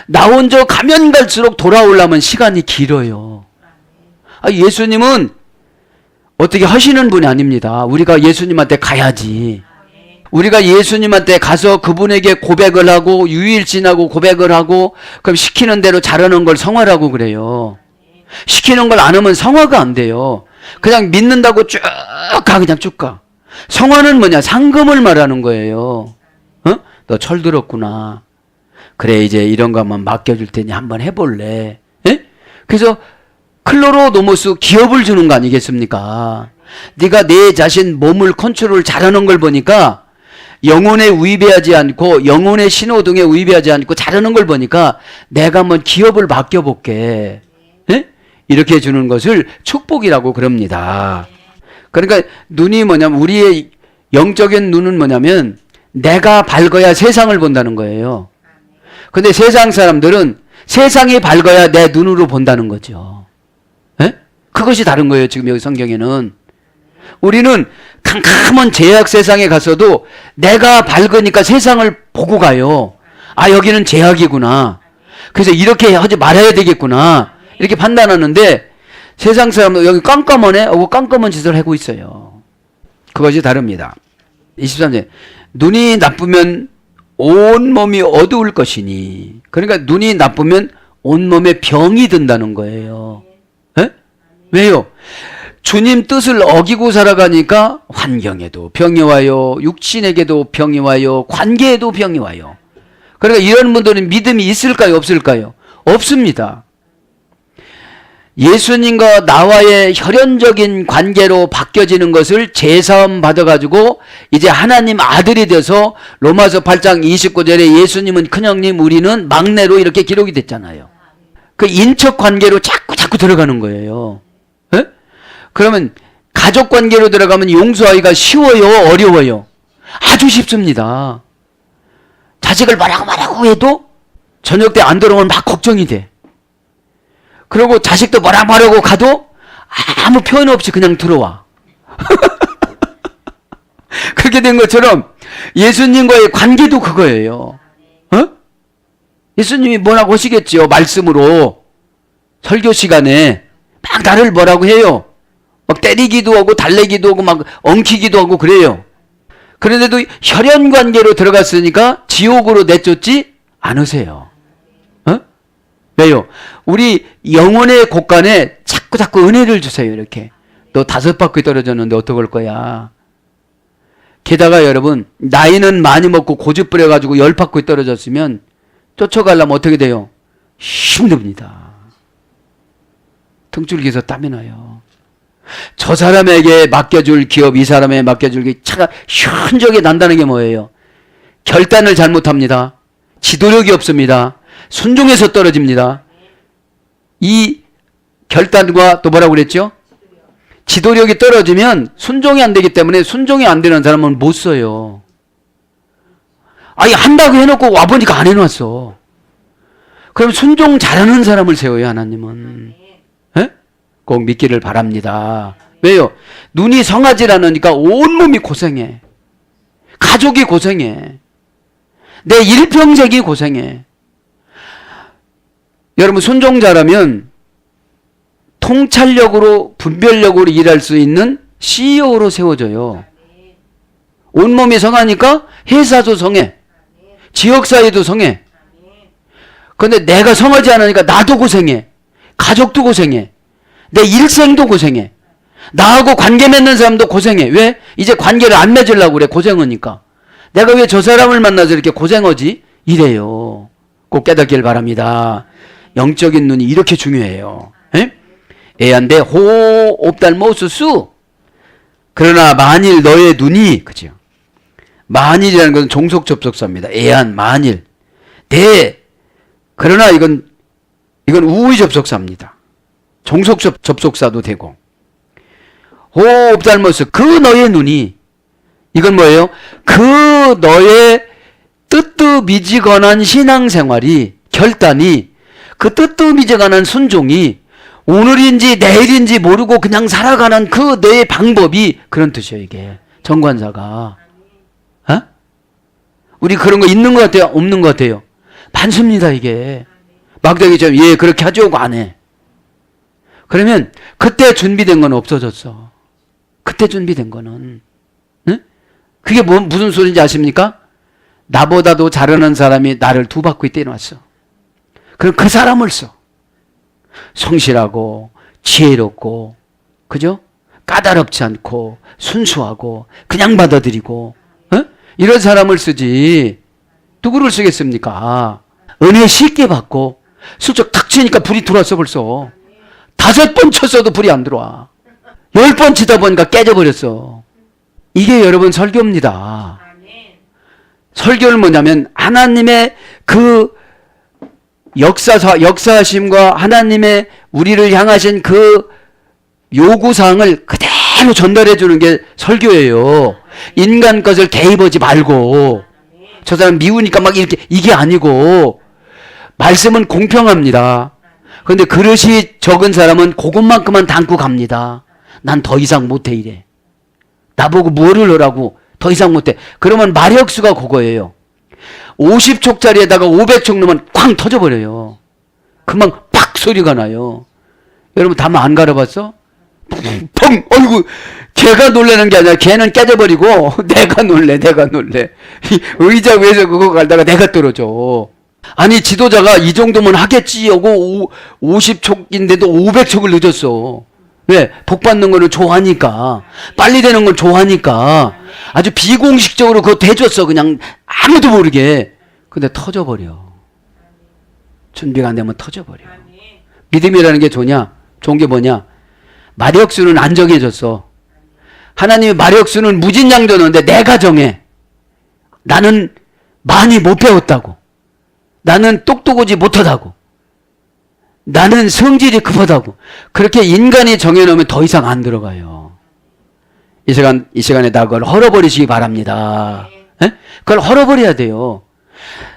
나 혼자 가면 갈수록 돌아오려면 시간이 길어요. 예수님은 어떻게 하시는 분이 아닙니다. 우리가 예수님한테 가야지. 우리가 예수님한테 가서 그분에게 고백을 하고 유일신하고 고백을 하고 그럼 시키는 대로 잘하는 걸 성화라고 그래요. 시키는 걸 안 하면 성화가 안 돼요. 그냥 믿는다고 쭉 가, 그냥 쭉 가. 성화는 뭐냐? 상금을 말하는 거예요. 어? 너 철들었구나. 그래, 이제 이런 거 한번 맡겨줄 테니 한번 해볼래. 에? 그래서 클로로노모스 기업을 주는 거 아니겠습니까? 네가 내 자신 몸을 컨트롤 잘하는 걸 보니까 영혼에 위배하지 않고 영혼의 신호등에 위배하지 않고 잘하는 걸 보니까 내가 한번 기업을 맡겨볼게. 예? 이렇게 해주는 것을 축복이라고 그럽니다. 그러니까 눈이 뭐냐면 우리의 영적인 눈은 뭐냐면 내가 밝아야 세상을 본다는 거예요. 근데 세상 사람들은 세상이 밝아야 내 눈으로 본다는 거죠. 예? 그것이 다른 거예요. 지금 여기 성경에는. 우리는 캄캄한 제약 세상에 가서도 내가 밝으니까 세상을 보고 가요. 아, 여기는 제약이구나. 그래서 이렇게 하지 말아야 되겠구나. 이렇게 판단하는데 세상 사람은 여기 깜깜하네 하고 깜깜한 짓을 하고 있어요. 그것이 다릅니다. 23절. 눈이 나쁘면 온몸이 어두울 것이니. 그러니까 눈이 나쁘면 온몸에 병이 든다는 거예요. 에? 왜요? 주님 뜻을 어기고 살아가니까 환경에도 병이 와요. 육신에게도 병이 와요. 관계에도 병이 와요. 그러니까 이런 분들은 믿음이 있을까요? 없을까요? 없습니다. 예수님과 나와의 혈연적인 관계로 바뀌어지는 것을 재사함 받아가지고 이제 하나님 아들이 돼서 로마서 8장 29절에 예수님은 큰형님 우리는 막내로 이렇게 기록이 됐잖아요. 그 인척 관계로 자꾸 들어가는 거예요. 에? 그러면 가족 관계로 들어가면 용서하기가 쉬워요? 어려워요? 아주 쉽습니다. 자식을 뭐라고 해도 저녁 때 안 들어오면 막 걱정이 돼. 그리고 자식도 뭐라고 하려고 가도 아무 표현 없이 그냥 들어와. 그렇게 된 것처럼 예수님과의 관계도 그거예요. 어? 예수님이 뭐라고 하시겠죠? 말씀으로 설교 시간에 막 나를 뭐라고 해요? 막 때리기도 하고 달래기도 하고 막 엉키기도 하고 그래요. 그런데도 혈연 관계로 들어갔으니까 지옥으로 내쫓지 않으세요. 어? 왜요? 우리 영혼의 곳간에 자꾸 은혜를 주세요. 이렇게. 너 5바퀴 떨어졌는데 어떡할 거야? 게다가 여러분 나이는 많이 먹고 고집 부려가지고 10바퀴 떨어졌으면 쫓아가려면 어떻게 돼요? 힘듭니다. 등줄기에서 땀이 나요. 저 사람에게 맡겨줄 기업, 이 사람에게 맡겨줄 게 차가 현저하게 난다는 게 뭐예요? 결단을 잘못합니다. 지도력이 없습니다. 순종해서 떨어집니다. 이 결단과 또 뭐라고 그랬죠? 지도력이 떨어지면 순종이 안 되기 때문에 순종이 안 되는 사람은 못 써요. 아니 한다고 해놓고 와보니까 안 해놨어. 그럼 순종 잘하는 사람을 세워요. 하나님은. 에? 꼭 믿기를 바랍니다. 왜요? 눈이 성하지 않으니까 온몸이 고생해. 가족이 고생해. 내 일평생이 고생해. 여러분 순종 잘하면 통찰력으로 분별력으로 일할 수 있는 CEO로 세워져요. 온몸이 성하니까 회사도 성해. 지역사회도 성해. 그런데 내가 성하지 않으니까 나도 고생해. 가족도 고생해. 내 일생도 고생해. 나하고 관계 맺는 사람도 고생해. 왜? 이제 관계를 안 맺으려고 그래. 고생하니까. 내가 왜 저 사람을 만나서 이렇게 고생하지? 이래요. 꼭 깨닫길 바랍니다. 영적인 눈이 이렇게 중요해요. 에? 애한데 호옵달모수수. 그러나 만일 너의 눈이, 그죠? 만일이라는 것은 종속 접속사입니다. 애한, 만일. 그러나 이건 우의 접속사입니다. 종속 접속사도 되고. 호옵달모스, 그 너의 눈이, 이건 뭐예요? 그 너의 뜨뜻미지근한 신앙생활이, 결단이, 그 뜨뜻미지근한 순종이 오늘인지 내일인지 모르고 그냥 살아가는 그 내 방법이 그런 뜻이에요. 이게 정관사가. 어? 우리 그런 거 있는 것 같아요? 없는 것 같아요? 많습니다. 이게 막대기처럼 예 그렇게 하죠 하고 안 해. 그러면 그때 준비된 건 없어졌어. 그때 준비된 거는. 응? 그게 무슨 소리인지 아십니까? 나보다도 잘하는 사람이 나를 2바퀴 떼놨어. 그럼 그 사람을 써. 성실하고 지혜롭고 그죠? 까다롭지 않고 순수하고 그냥 받아들이고 이런 사람을 쓰지 누구를 쓰겠습니까? 은혜 쉽게 받고 슬쩍 탁 치니까 불이 들어왔어 벌써. 5번 쳤어도 불이 안 들어와. 10번 치다 보니까 깨져버렸어. 이게 여러분 설교입니다. 설교는 뭐냐면 하나님의 그 역사하심과 하나님의 우리를 향하신 그 요구사항을 그대로 전달해 주는 게 설교예요. 인간 것을 대입하지 말고 저 사람 미우니까 막 이렇게, 이게 아니고 말씀은 공평합니다. 그런데 그릇이 적은 사람은 그것만큼만 담고 갑니다. 난 더 이상 못해 이래. 나보고 뭐를 하라고, 더 이상 못해. 그러면 마력수가 그거예요. 50촉짜리에다가 500촉 넣으면 쾅 터져버려요. 금방 팍 소리가 나요. 여러분 담 안 갈아봤어? 펑! 어이구, 걔가 놀라는 게 아니라 걔는 깨져버리고 내가 놀래. 의자 위에서 그거 갈다가 내가 떨어져. 아니 지도자가 이 정도면 하겠지 하고 50촉인데도 500촉을 늦었어. 왜? 복 받는 거는 좋아하니까, 빨리 되는 건 좋아하니까 아주 비공식적으로 그거 대줬어. 그냥 아무도 모르게. 근데 터져버려. 준비가 안 되면 터져버려. 믿음이라는 게 좋은 게 뭐냐? 마력수는 안 정해졌어. 하나님의 마력수는 무진장전인데 내가 정해. 나는 많이 못 배웠다고. 나는 똑똑하지 못하다고. 나는 성질이 급하다고. 그렇게 인간이 정해놓으면 더 이상 안 들어가요. 이 시간에 다 그걸 헐어버리시기 바랍니다. 에? 그걸 헐어버려야 돼요.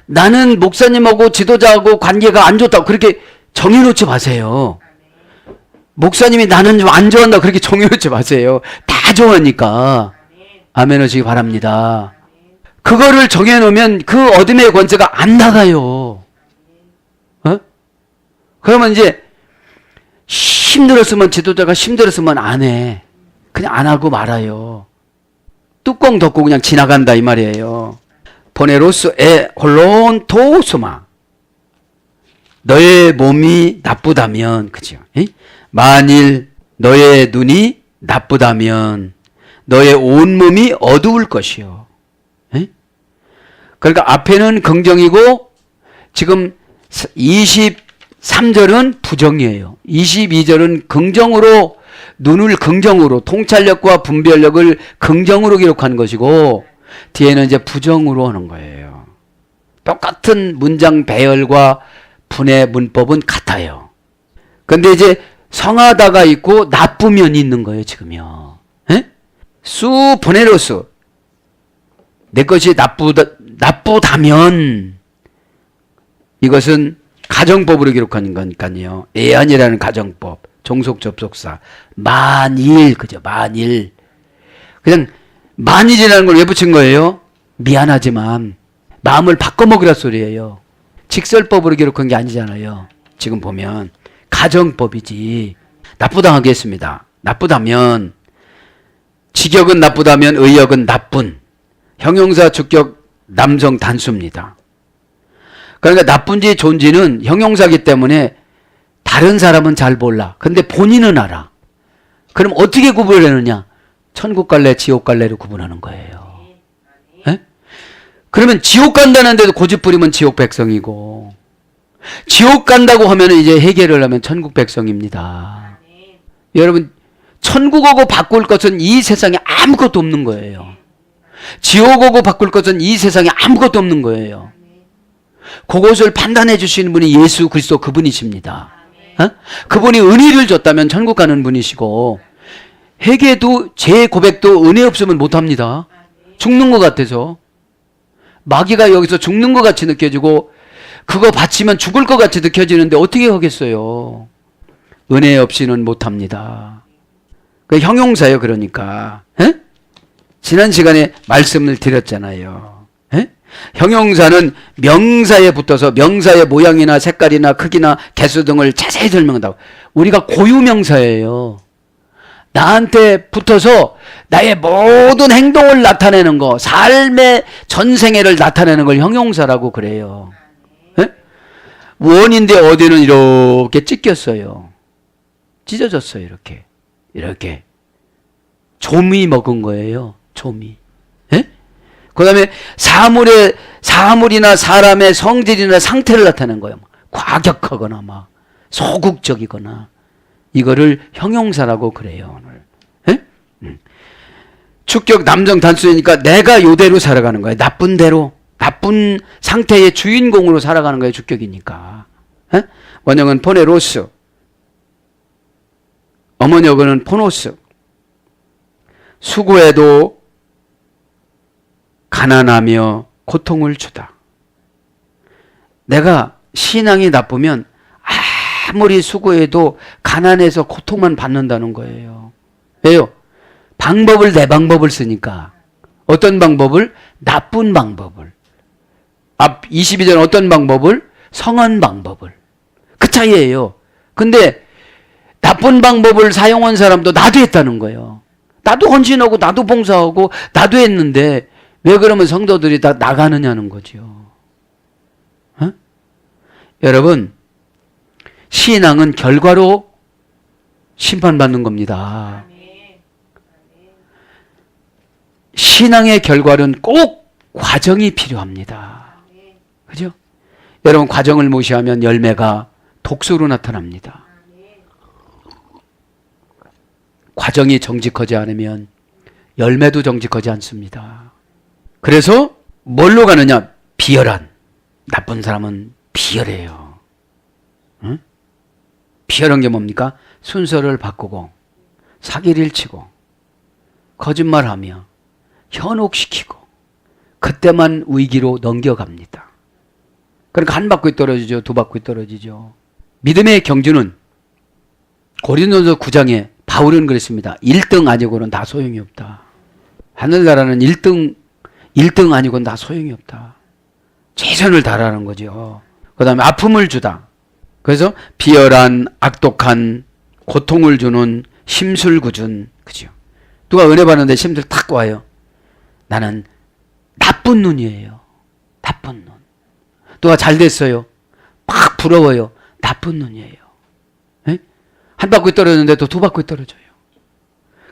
나는 목사님하고 지도자하고 관계가 안 좋다고 그렇게 정해놓지 마세요. 목사님이 나는 좀 안 좋아한다 그렇게 정해놓지 마세요. 다 좋아하니까. 아멘 하시기 바랍니다. 그거를 정해놓으면 그 어둠의 권세가 안 나가요. 어? 그러면 이제 힘들었으면 지도자가 힘들었으면 안 해. 그냥 안 하고 말아요. 뚜껑 덮고 그냥 지나간다 이 말이에요. 보네로스 에 홀론토스마. 너의 몸이 나쁘다면, 그죠? 만일 너의 눈이 나쁘다면 너의 온몸이 어두울 것이요. 그러니까 앞에는 긍정이고 지금 23절은 부정이에요. 22절은 긍정으로, 눈을 긍정으로, 통찰력과 분별력을 긍정으로 기록한 것이고 뒤에는 이제 부정으로 하는 거예요. 똑같은 문장 배열과 분의 문법은 같아요. 근데 이제 성하다가 있고 나쁘면 있는 거예요, 지금요. 수 보네로스. 내 것이 나쁘다면, 이것은 가정법으로 기록한 거니까요. 애안이라는 가정법, 종속 접속사. 만일, 그죠? 만일. 그냥 만일이라는 걸 왜 붙인 거예요? 미안하지만 마음을 바꿔먹으라 소리예요. 직설법으로 기록한 게 아니잖아요. 지금 보면 가정법이지. 나쁘다 하겠습니다. 나쁘다면, 직역은 나쁘다면 의역은 나쁜. 형용사 주격 남성 단수입니다. 그러니까 나쁜지 좋은지는 형용사기 때문에 다른 사람은 잘 몰라. 근데 본인은 알아. 그럼 어떻게 구분하느냐? 천국 갈래, 지옥 갈래를 구분하는 거예요. 에? 그러면 지옥 간다는데도 고집 부리면 지옥 백성이고, 지옥 간다고 하면 이제 해결을 하면 천국 백성입니다. 여러분, 천국하고 바꿀 것은 이 세상에 아무것도 없는 거예요. 지옥하고 바꿀 것은 이 세상에 아무것도 없는 거예요. 그것을 판단해 주시는 분이 예수 그리스도 그분이십니다. 그분이 은혜를 줬다면 천국 가는 분이시고, 회개도 제 고백도 은혜 없으면 못합니다. 죽는 것 같아서. 마귀가 여기서 죽는 것 같이 느껴지고 그거 바치면 죽을 것 같이 느껴지는데 어떻게 하겠어요? 은혜 없이는 못합니다. 그 형용사예요. 그러니까 지난 시간에 말씀을 드렸잖아요. 형용사는 명사에 붙어서 명사의 모양이나 색깔이나 크기나 개수 등을 자세히 설명한다고. 우리가 고유명사예요. 나한테 붙어서 나의 모든 행동을 나타내는 거, 삶의 전생애를 나타내는 걸 형용사라고 그래요. 원인데 어디는 이렇게 찢겼어요. 찢어졌어요. 이렇게 조미 먹은 거예요. 조미. 그 다음에 사물이나 사람의 성질이나 상태를 나타내는 거예요. 과격하거나 막 소극적이거나. 이거를 형용사라고 그래요. 오늘 주격 남정 단수니까 내가 요대로 살아가는 거예요. 나쁜 대로, 나쁜 상태의 주인공으로 살아가는 거예요. 주격이니까. 에? 원형은 포네로스, 어머니어는 포노스. 수고해도 가난하며 고통을 주다. 내가 신앙이 나쁘면 아무리 수고해도 가난해서 고통만 받는다는 거예요. 왜요? 방법을 내 방법을 쓰니까. 어떤 방법을? 나쁜 방법을. 앞 22절 어떤 방법을? 성한 방법을. 그 차이예요. 근데 나쁜 방법을 사용한 사람도 나도 했다는 거예요. 나도 헌신하고 나도 봉사하고 나도 했는데 왜 그러면 성도들이 다 나가느냐는 거죠. 어? 여러분, 신앙은 결과로 심판받는 겁니다. 신앙의 결과는 꼭 과정이 필요합니다. 그죠? 여러분, 과정을 무시하면 열매가 독소로 나타납니다. 과정이 정직하지 않으면 열매도 정직하지 않습니다. 그래서 뭘로 가느냐? 비열한. 나쁜 사람은 비열해요. 응? 비열한 게 뭡니까? 순서를 바꾸고 사기를 치고 거짓말하며 현혹시키고 그때만 위기로 넘겨갑니다. 그러니까 한 바퀴 떨어지죠. 두 바퀴 떨어지죠. 믿음의 경주는 고린도서 9장에 바울은 그랬습니다. 1등 아니고는 다 소용이 없다. 하늘나라는 1등 아니고는 다 소용이 없다. 최선을 다하라는 거죠. 그 다음에 아픔을 주다. 그래서 비열한, 악독한, 고통을 주는, 심술궂은, 그죠? 누가 은혜 받는데 심술 탁 와요. 나는 나쁜 눈이에요. 나쁜 눈. 누가 잘 됐어요. 막 부러워요. 나쁜 눈이에요. 에? 한 바퀴 떨어졌는데 또 두 바퀴 떨어져요.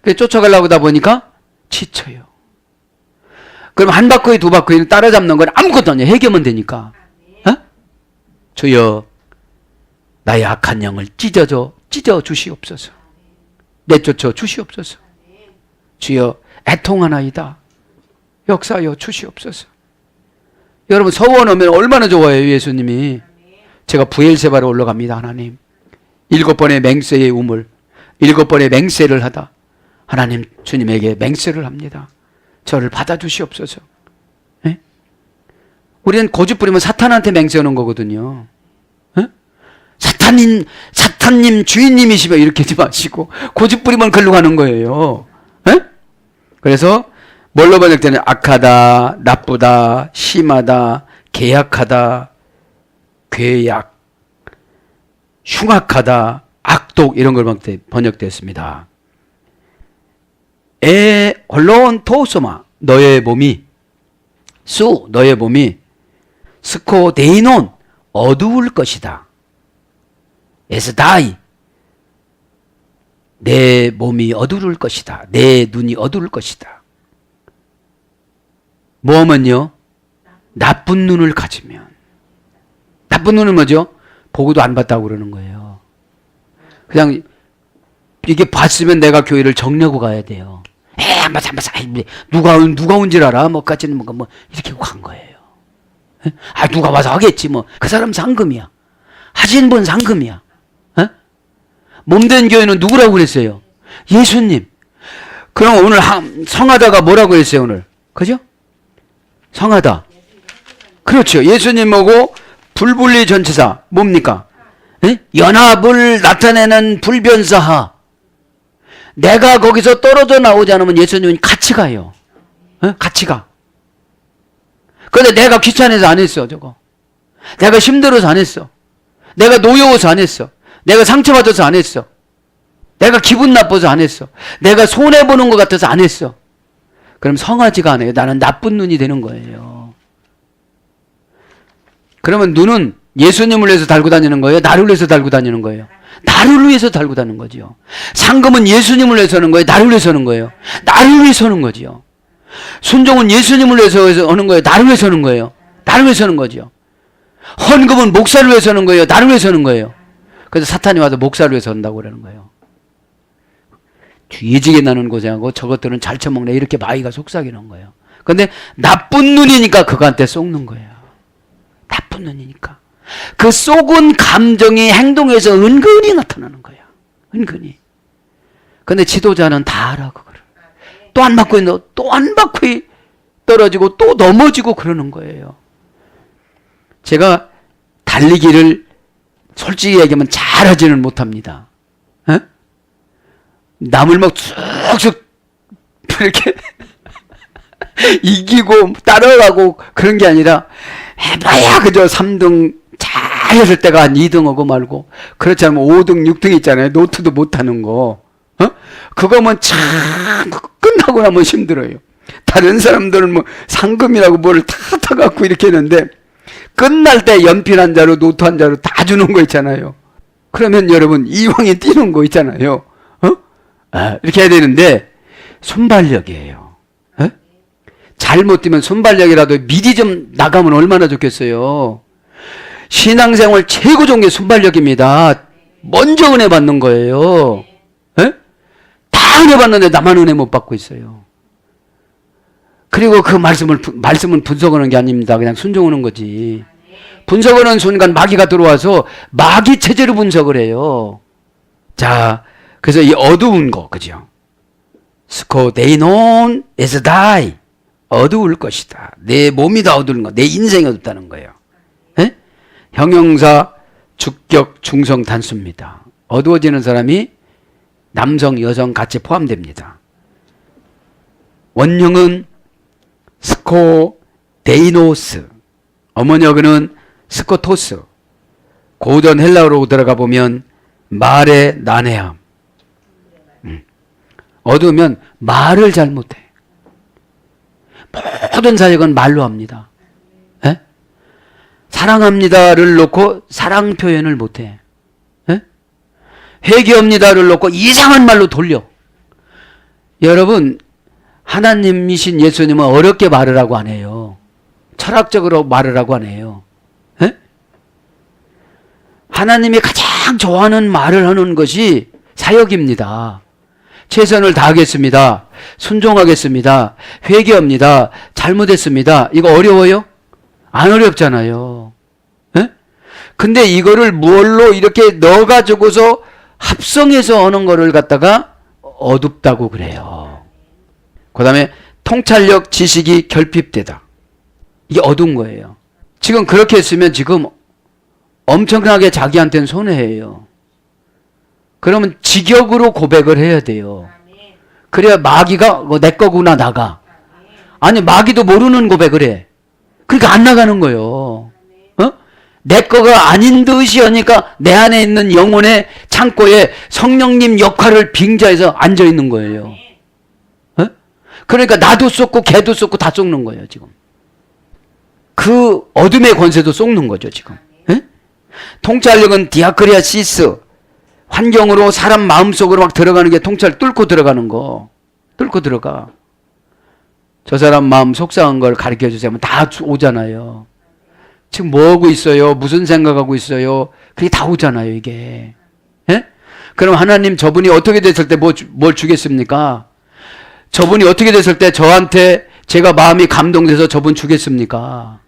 그래서 쫓아가려고 하다 보니까 지쳐요. 그럼 한 바퀴 두 바퀴는 따라잡는 건 아무것도 아니에요. 해결만 되니까. 어? 주여 나의 악한 영을 찢어 주시옵소서. 내쫓아 주시옵소서. 주여 애통하나이다. 역사하여 주시옵소서. 여러분 서원 오면 얼마나 좋아해요. 예수님이. 제가 부엘세바로 올라갑니다. 하나님 7번의 맹세의 우물 7번의 맹세를 하다 하나님 주님에게 맹세를 합니다. 저를 받아주시옵소서. 에? 우리는 고집 부리면 사탄한테 맹세하는 거거든요. 에? 사탄님 주인님이시면 이렇게 하지 마시고 고집 부리면 글로 가는 거예요. 에? 그래서 뭘로 번역되는? 악하다, 나쁘다, 심하다, 계약하다, 괴약, 흉악하다, 악독 이런 걸 번역되었습니다. 홀로온 토소마 너의 몸이 스코데이논 어두울 것이다. 에스다이 내 몸이 어두울 것이다. 내 눈이 어두울 것이다. 뭐면요? 나쁜 눈을 가지면. 나쁜 눈은 뭐죠? 보고도 안 봤다고 그러는 거예요. 그냥 이게 봤으면 내가 교회를 정리하고 가야 돼요. 안 봤어. 누가 온 줄 알아? 뭐까지는 뭐 이렇게 간 거예요. 누가 와서 하겠지 뭐. 그 사람 상금이야. 하신 분 상금이야. 몸된 교회는 누구라고 그랬어요? 예수님. 그럼 오늘 성하다가 뭐라고 했어요 오늘? 그죠? 성하다. 그렇죠. 예수님하고 불분리 전치사 뭡니까? 연합을 나타내는 불변사하. 내가 거기서 떨어져 나오지 않으면 예수님은 같이 가요. 같이 가. 그런데 내가 귀찮아서 안 했어 저거. 내가 힘들어서 안 했어. 내가 노여워서 안 했어. 내가 상처받아서 안 했어. 내가 기분 나빠서 안 했어. 내가 손해보는 것 같아서 안 했어. 그럼 성하지가 않아요. 나는 나쁜 눈이 되는 거예요. 그러면 눈은 예수님을 위해서 달고 다니는 거예요? 나를 위해서 달고 다니는 거예요? 나를 위해서 달고 다니는 거죠. 상금은 예수님을 위해서 하는 거예요? 나를 위해서 하는 거예요? 나를 위해서 하는 거죠. 순종은 예수님을 위해서 하는 거예요? 나를 위해서 하는 거예요? 나를 위해서 하는 거죠. 헌금은 목사를 위해서 하는 거예요? 나를 위해서 하는 거예요? 그래서 사탄이 와서 목사를 위해서 한다고 그러는 거예요. 뒤지게 나는 고생하고 저것들은 잘 처먹네 이렇게 마귀가 속삭이는 거예요. 근데 나쁜 눈이니까 그거한테 속는 거예요. 나쁜 눈이니까. 그 속은 감정이 행동에서 은근히 나타나는 거예요. 은근히. 근데 지도자는 다 알아 그거를. 또 안 맞고 있는 또 안 맞고 떨어지고 또 넘어지고 그러는 거예요. 제가 달리기를 솔직히 얘기하면 잘하지는 못합니다. 에? 남을 막 쑥쑥 이렇게 이기고 따라가고 그런 게 아니라 해봐야 그저 3등 잘했을 때가 한 2등 하고 말고 그렇지 않으면 5등 6등 있잖아요. 노트도 못하는 거. 그거면 참 끝나고 나면 힘들어요. 다른 사람들은 뭐 상금이라고 뭐를 다 타갖고 이렇게 했는데 끝날 때 연필 한 자루 노트 한 자루 다 주는 거 있잖아요. 그러면 여러분 이왕에 뛰는 거 있잖아요. 이렇게 해야 되는데 순발력이에요. 잘못 뛰면 순발력이라도 미리 좀 나가면 얼마나 좋겠어요. 신앙생활 최고 좋은 게 순발력입니다. 먼저 은혜 받는 거예요. 다 은혜 받는데 나만 은혜 못 받고 있어요. 그리고 그 말씀은 분석하는 게 아닙니다. 그냥 순종하는 거지. 분석하는 순간 마귀가 들어와서 마귀 체제로 분석을 해요. 자, 그래서 이 어두운 거, 그죠? 스코데이논 에스 다이. 어두울 것이다. 내 몸이 다 어두운 거, 내 인생이 어둡다는 거예요. 에? 형용사, 주격, 중성, 단수입니다. 어두워지는 사람이 남성, 여성 같이 포함됩니다. 원형은 스코데이노스, 어머니어는 스코토스. 고전 헬라어로 들어가 보면 말의 난해함. 어두우면 말을 잘 못해. 모든 사역은 말로 합니다. 에? 사랑합니다를 놓고 사랑 표현을 못해. 에? 회개합니다를 놓고 이상한 말로 돌려. 여러분, 하나님이신 예수님은 어렵게 말을 하고 안 해요. 철학적으로 말을 하고 안 해요. 에? 하나님이 가장 좋아하는 말을 하는 것이 사역입니다. 최선을 다하겠습니다. 순종하겠습니다. 회개합니다. 잘못했습니다. 이거 어려워요? 안 어렵잖아요. 에? 근데 이거를 뭘로 이렇게 넣어가지고서 합성해서 하는 거를 갖다가 어둡다고 그래요. 그 다음에 통찰력, 지식이 결핍되다. 이게 어두운 거예요. 지금 그렇게 했으면 지금 엄청나게 자기한테는 손해예요. 그러면 직역으로 고백을 해야 돼요. 그래야 마귀가 내 거구나 나가. 아니 마귀도 모르는 고백을 해. 그러니까 안 나가는 거예요. 내 거가 아닌 듯이 하니까 내 안에 있는 영혼의 창고에 성령님 역할을 빙자해서 앉아 있는 거예요. 그러니까 나도 쏟고 걔도 쏟고 다 쏟는 거예요 지금. 그 어둠의 권세도 쏟는 거죠 지금. 통찰력은 디아크리아시스, 환경으로 사람 마음속으로 막 들어가는 게 통찰 뚫고 들어가는 거. 뚫고 들어가. 저 사람 마음 속상한 걸 가르쳐 주세요 하면 다 오잖아요. 지금 뭐 하고 있어요? 무슨 생각하고 있어요? 그게 다 오잖아요 이게. 예? 그럼 하나님 저분이 어떻게 됐을 때 뭘 주겠습니까? 저분이 어떻게 됐을 때 저한테 제가 마음이 감동돼서 저분 주겠습니까?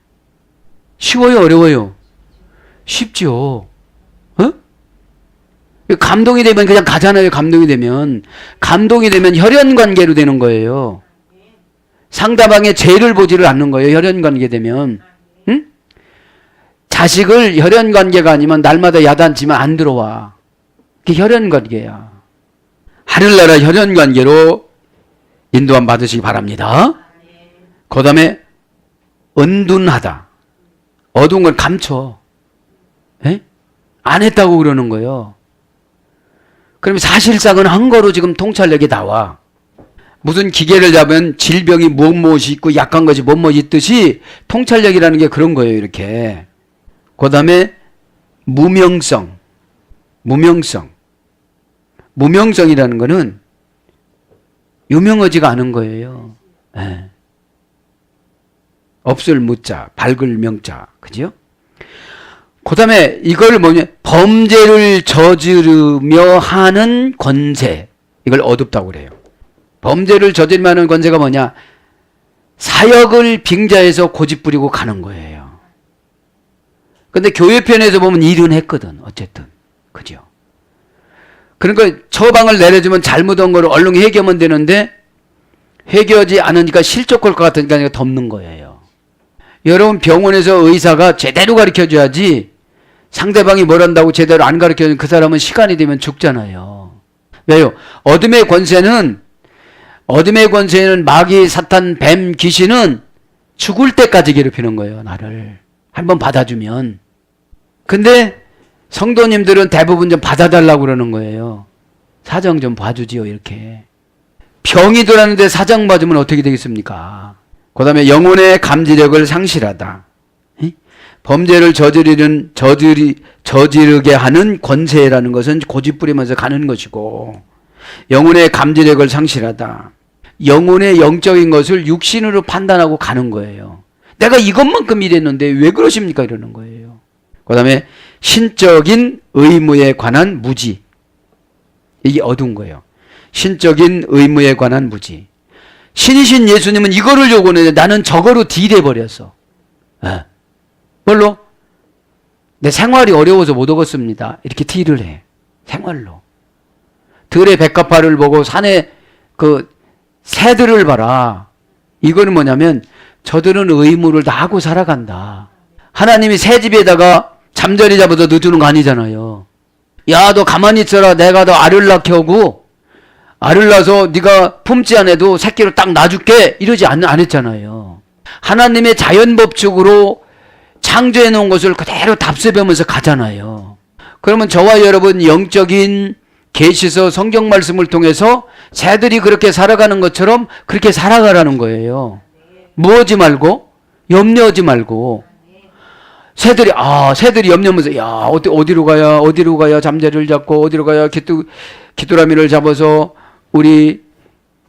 쉬워요 어려워요? 쉽죠. 감동이 되면 그냥 가잖아요. 감동이 되면 혈연관계로 되는 거예요. 상대방의 죄를 보지를 않는 거예요. 혈연관계 되면. 응? 자식을 혈연관계가 아니면 날마다 야단치면 안 들어와. 그게 혈연관계야. 하늘나라 혈연관계로 인도함 받으시기 바랍니다. 그 다음에 은둔하다. 어두운 걸 감춰. 에? 안 했다고 그러는 거예요. 그러면 사실상은 한 거로 지금 통찰력이 나와. 무슨 기계를 잡으면 질병이 무엇이 있고 약한 것이 무엇이 있듯이 통찰력이라는 게 그런 거예요. 이렇게. 그 다음에 무명성. 무명성이라는 거는 유명하지가 않은 거예요. 네. 없을 무자, 밝을 명자. 그죠? 그 다음에 이걸 범죄를 저지르며 하는 권세. 이걸 어둡다고 그래요. 범죄를 저지르는 권세가 뭐냐? 사역을 빙자해서 고집부리고 가는 거예요. 근데 교회 편에서 보면 일은 했거든. 어쨌든. 그죠? 그러니까 처방을 내려주면 잘못한 거를 얼른 해결하면 되는데 해결하지 않으니까 실족할 것 같으니까 덮는 거예요. 여러분 병원에서 의사가 제대로 가르쳐줘야지 상대방이 뭘 한다고 제대로 안 가르쳐주면 그 사람은 시간이 되면 죽잖아요. 왜요? 어둠의 권세는 마귀, 사탄, 뱀, 귀신은 죽을 때까지 괴롭히는 거예요. 나를. 한번 받아주면. 근데 성도님들은 대부분 좀 받아달라고 그러는 거예요. 사정 좀 봐주지요. 이렇게. 병이 들었는데 사정 봐주면 어떻게 되겠습니까? 그 다음에 영혼의 감지력을 상실하다. 범죄를 저지르게 하는 권세라는 것은 고집부리면서 가는 것이고, 영혼의 감지력을 상실하다. 영혼의 영적인 것을 육신으로 판단하고 가는 거예요. 내가 이것만큼 일했는데 왜 그러십니까? 이러는 거예요. 그 다음에 신적인 의무에 관한 무지. 이게 어두운 거예요. 신적인 의무에 관한 무지. 신이신 예수님은 이거를 요구했는데 나는 저거로 딜해버렸어. 뭘로? 내 생활이 어려워서 못 얻었습니다. 이렇게 딜을 해. 생활로. 들의 백합화를 보고 산에 그 새들을 봐라. 이거는 뭐냐면 저들은 의무를 다 하고 살아간다. 하나님이 새 집에다가 잠자리 잡아서 넣어주는 거 아니잖아요. 야, 너 가만히 있어라. 내가 너 알을 낳게 하고 알을 낳아서 네가 품지 않아도 새끼를 딱 놔줄게. 이러지 안 했잖아요. 하나님의 자연법칙으로 창조해 놓은 것을 그대로 답습하면서 가잖아요. 그러면 저와 여러분 영적인 계시서 성경 말씀을 통해서 새들이 그렇게 살아가는 것처럼 그렇게 살아가라는 거예요. 무엇지 말고, 염려하지 말고. 새들이 염려하면서, 야, 어디로 가야 잠자리를 잡고, 어디로 가야 귀뚜라미를 잡아서 우리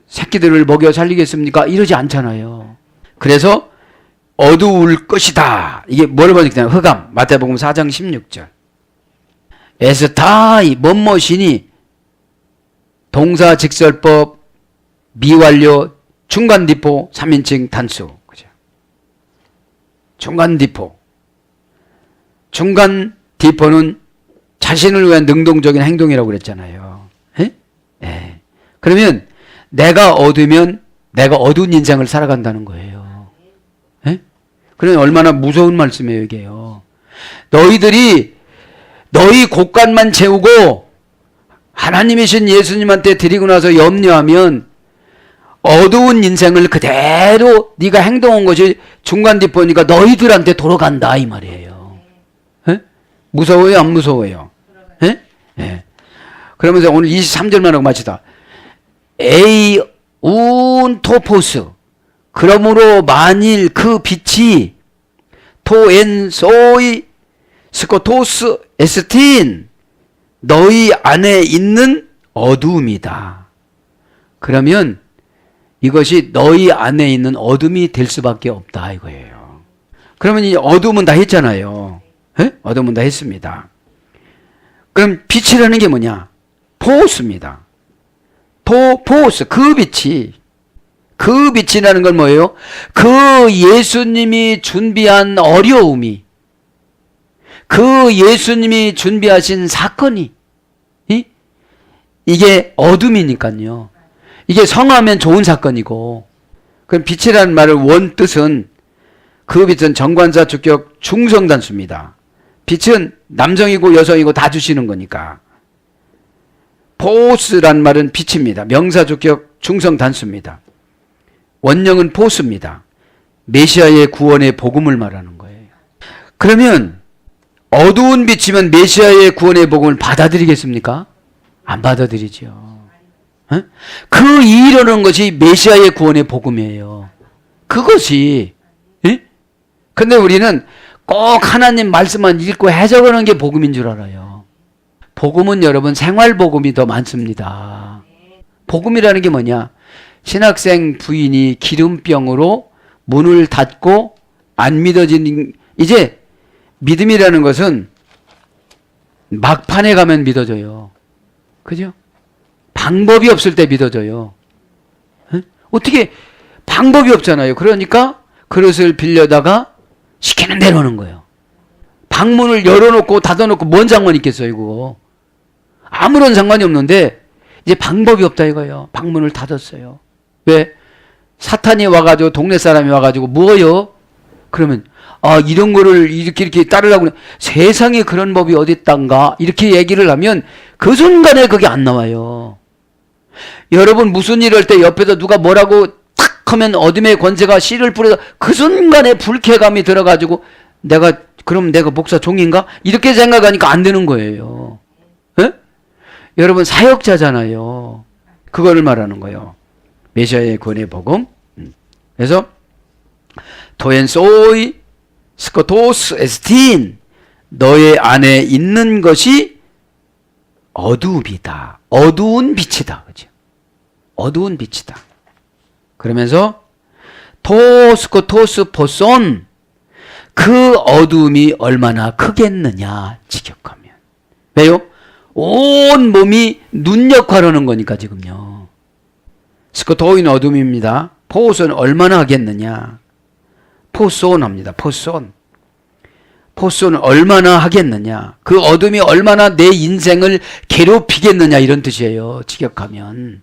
새끼들을 먹여 살리겠습니까? 이러지 않잖아요. 그래서 어두울 것이다. 이게 뭐를 보니까 흑암. 마태복음 4장 16절. 에스타이 뭐뭐시니 동사 직설법 미완료 중간디포 3인칭 단수. 그죠? 중간디포. 중간디포는 자신을 위한 능동적인 행동이라고 그랬잖아요. 에? 예. 그러면 내가 어두면 내가 어두운 인생을 살아간다는 거예요. 에? 그러면 얼마나 무서운 말씀이에요, 이게요. 너희들이 너희 곳간만 채우고 하나님이신 예수님한테 드리고 나서 염려하면 어두운 인생을 그대로 네가 행동한 것이 중간디포니까 너희들한테 돌아간다 이 말이에요. 에? 무서워요? 안 무서워요? 에? 예. 그러면서 오늘 23절만 하고 마치다. 에이 운 토포스. 그러므로 만일 그 빛이 토엔 소이 스코토스 에스틴 너희 안에 있는 어두움이다. 그러면 이것이 너희 안에 있는 어둠이 될 수밖에 없다 이거예요. 그러면 이 어둠은 다 했잖아요. 에? 어둠은 다 했습니다. 그럼 빛이라는 게 뭐냐? 포스입니다. 포스 그 빛이라는 건 뭐예요? 그 예수님이 준비한 어려움이, 그 예수님이 준비하신 사건이, 이게 어둠이니까요. 이게 성하면 좋은 사건이고, 그럼 빛이라는 말을 원뜻은 그 빛은 정관사 주격 중성단수입니다. 빛은 남성이고 여성이고 다 주시는 거니까. 포스란 말은 빛입니다. 명사 주격 중성단수입니다. 원형은 포스입니다. 메시아의 구원의 복음을 말하는 거예요. 그러면 어두운 빛이면 메시아의 구원의 복음을 받아들이겠습니까? 안 받아들이죠. 에? 그 이르는 것이 메시아의 구원의 복음이에요. 그것이. 에? 근데 우리는 꼭 하나님 말씀만 읽고 해석하는 게 복음인 줄 알아요. 복음은 여러분 생활복음이 더 많습니다. 복음이라는 게 뭐냐? 신학생 부인이 기름병으로 문을 닫고 안 믿어지는, 이제 믿음이라는 것은 막판에 가면 믿어져요. 그죠? 방법이 없을 때 믿어져요. 에? 어떻게 방법이 없잖아요. 그러니까 그릇을 빌려다가 시키는 대로 하는 거예요. 방문을 열어놓고 닫아놓고 뭔 상관이 있겠어요, 이거. 아무런 상관이 없는데 이제 방법이 없다 이거예요. 방문을 닫았어요. 왜? 사탄이 와가지고 동네 사람이 와가지고 뭐요? 그러면 이런 거를 이렇게 따르라고 세상에 그런 법이 어디 있단가 이렇게 얘기를 하면 그 순간에 그게 안 나와요. 여러분 무슨 일 할 때 옆에서 누가 뭐라고 탁 하면 어둠의 권세가 씨를 뿌려서 그 순간에 불쾌감이 들어가지고 그럼 내가 목사 종인가? 이렇게 생각하니까 안 되는 거예요. 에? 여러분 사역자잖아요. 그거를 말하는 거예요. 메시아의 권의 복음. 그래서 토엔소이 스코토스 에스틴 너의 안에 있는 것이 어두움이다. 어두운 빛이다. 그죠? 어두운 빛이다. 그러면서 토스코토스 포손 그 어두움이 얼마나 크겠느냐 직역하면. 왜요? 온 몸이 눈 역할을 하는 거니까 지금요. 스코토인 어둠입니다. 포손 얼마나 하겠느냐. 포손 합니다. 포손. 포손은 얼마나 하겠느냐. 그 어둠이 얼마나 내 인생을 괴롭히겠느냐 이런 뜻이에요. 직역하면.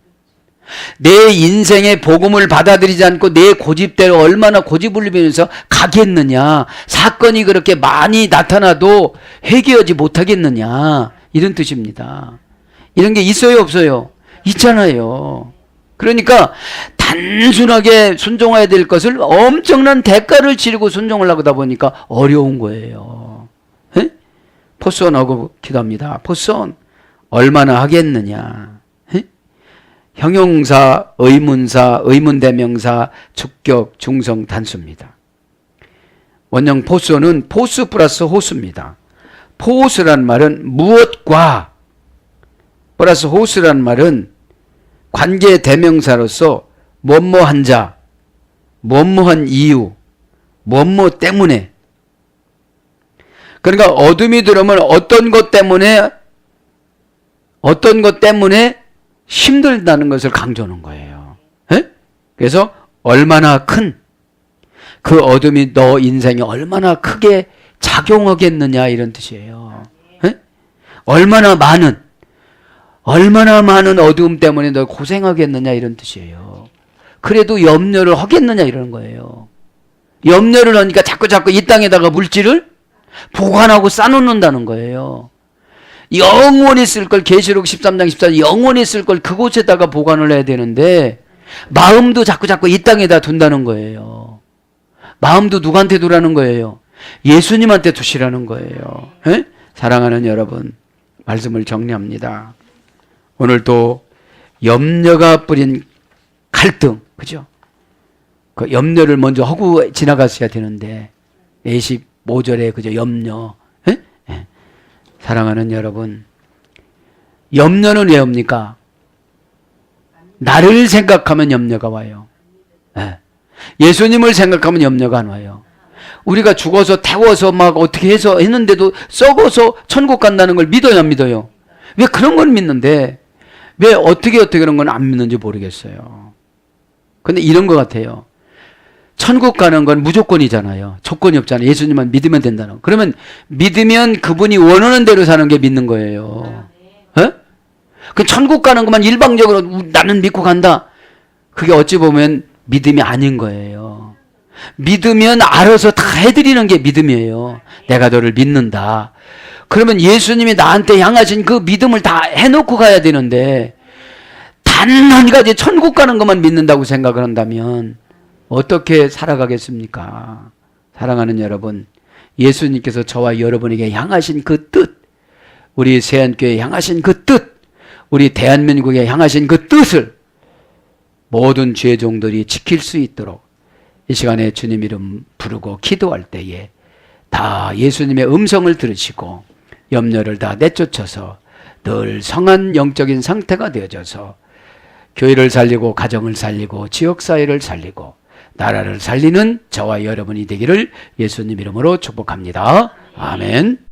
내 인생의 복음을 받아들이지 않고 내 고집대로 얼마나 고집을 부리면서 가겠느냐. 사건이 그렇게 많이 나타나도 해결하지 못하겠느냐. 이런 뜻입니다. 이런 게 있어요 없어요? 있잖아요. 그러니까 단순하게 순종해야 될 것을 엄청난 대가를 치르고 순종을 하다 보니까 어려운 거예요. 에? 포스원하고 기도합니다. 포스원 얼마나 하겠느냐. 에? 형용사, 의문사, 의문대명사, 주격, 중성, 단수입니다. 원형 포스원은 포스 플러스 호수입니다. 포스란 말은 무엇과 플러스 호스란 말은 관계 대명사로서 뭐뭐한 자, 뭐뭐한 이유, 뭐뭐 때문에. 그러니까 어둠이 들어오면 어떤 것 때문에 힘들다는 것을 강조하는 거예요. 에? 그래서 얼마나 큰 그 어둠이 너 인생에 얼마나 크게 작용하겠느냐 이런 뜻이에요. 에? 얼마나 많은 어두움 때문에 너 고생하겠느냐 이런 뜻이에요. 그래도 염려를 하겠느냐 이러는 거예요. 염려를 하니까 자꾸 이 땅에다가 물질을 보관하고 쌓아놓는다는 거예요. 영원히 쓸 걸 계시록 13장 14절 영원히 쓸 걸 그곳에다가 보관을 해야 되는데 마음도 자꾸 이 땅에다 둔다는 거예요. 마음도 누구한테 두라는 거예요? 예수님한테 두시라는 거예요. 에? 사랑하는 여러분, 말씀을 정리합니다. 오늘도 염려가 뿌린 갈등, 그죠? 그 염려를 먼저 하고 지나갔어야 되는데 25절에 그죠? 염려. 에? 에. 사랑하는 여러분, 염려는 왜 옵니까? 나를 생각하면 염려가 와요. 에. 예수님을 생각하면 염려가 안 와요. 우리가 죽어서 태워서 막 어떻게 해서 했는데도 썩어서 천국 간다는 걸 믿어요 안 믿어요? 왜 그런 걸 믿는데 왜 어떻게 그런 건 안 믿는지 모르겠어요. 근데 이런 것 같아요. 천국 가는 건 무조건이잖아요. 조건이 없잖아요. 예수님만 믿으면 된다는 거. 그러면 믿으면 그분이 원하는 대로 사는 게 믿는 거예요. 에? 그 천국 가는 것만 일방적으로 나는 믿고 간다. 그게 어찌 보면 믿음이 아닌 거예요. 믿으면 알아서 다 해드리는 게 믿음이에요. 내가 너를 믿는다. 그러면 예수님이 나한테 향하신 그 믿음을 다 해놓고 가야 되는데 단 한 가지 천국 가는 것만 믿는다고 생각을 한다면 어떻게 살아가겠습니까? 사랑하는 여러분, 예수님께서 저와 여러분에게 향하신 그 뜻, 우리 세안교회에 향하신 그 뜻, 우리 대한민국에 향하신 그 뜻을 모든 죄종들이 지킬 수 있도록 이 시간에 주님 이름 부르고 기도할 때에 다 예수님의 음성을 들으시고 염려를 다 내쫓아서 늘 성한 영적인 상태가 되어져서 교회를 살리고 가정을 살리고 지역사회를 살리고 나라를 살리는 저와 여러분이 되기를 예수님 이름으로 축복합니다. 아멘.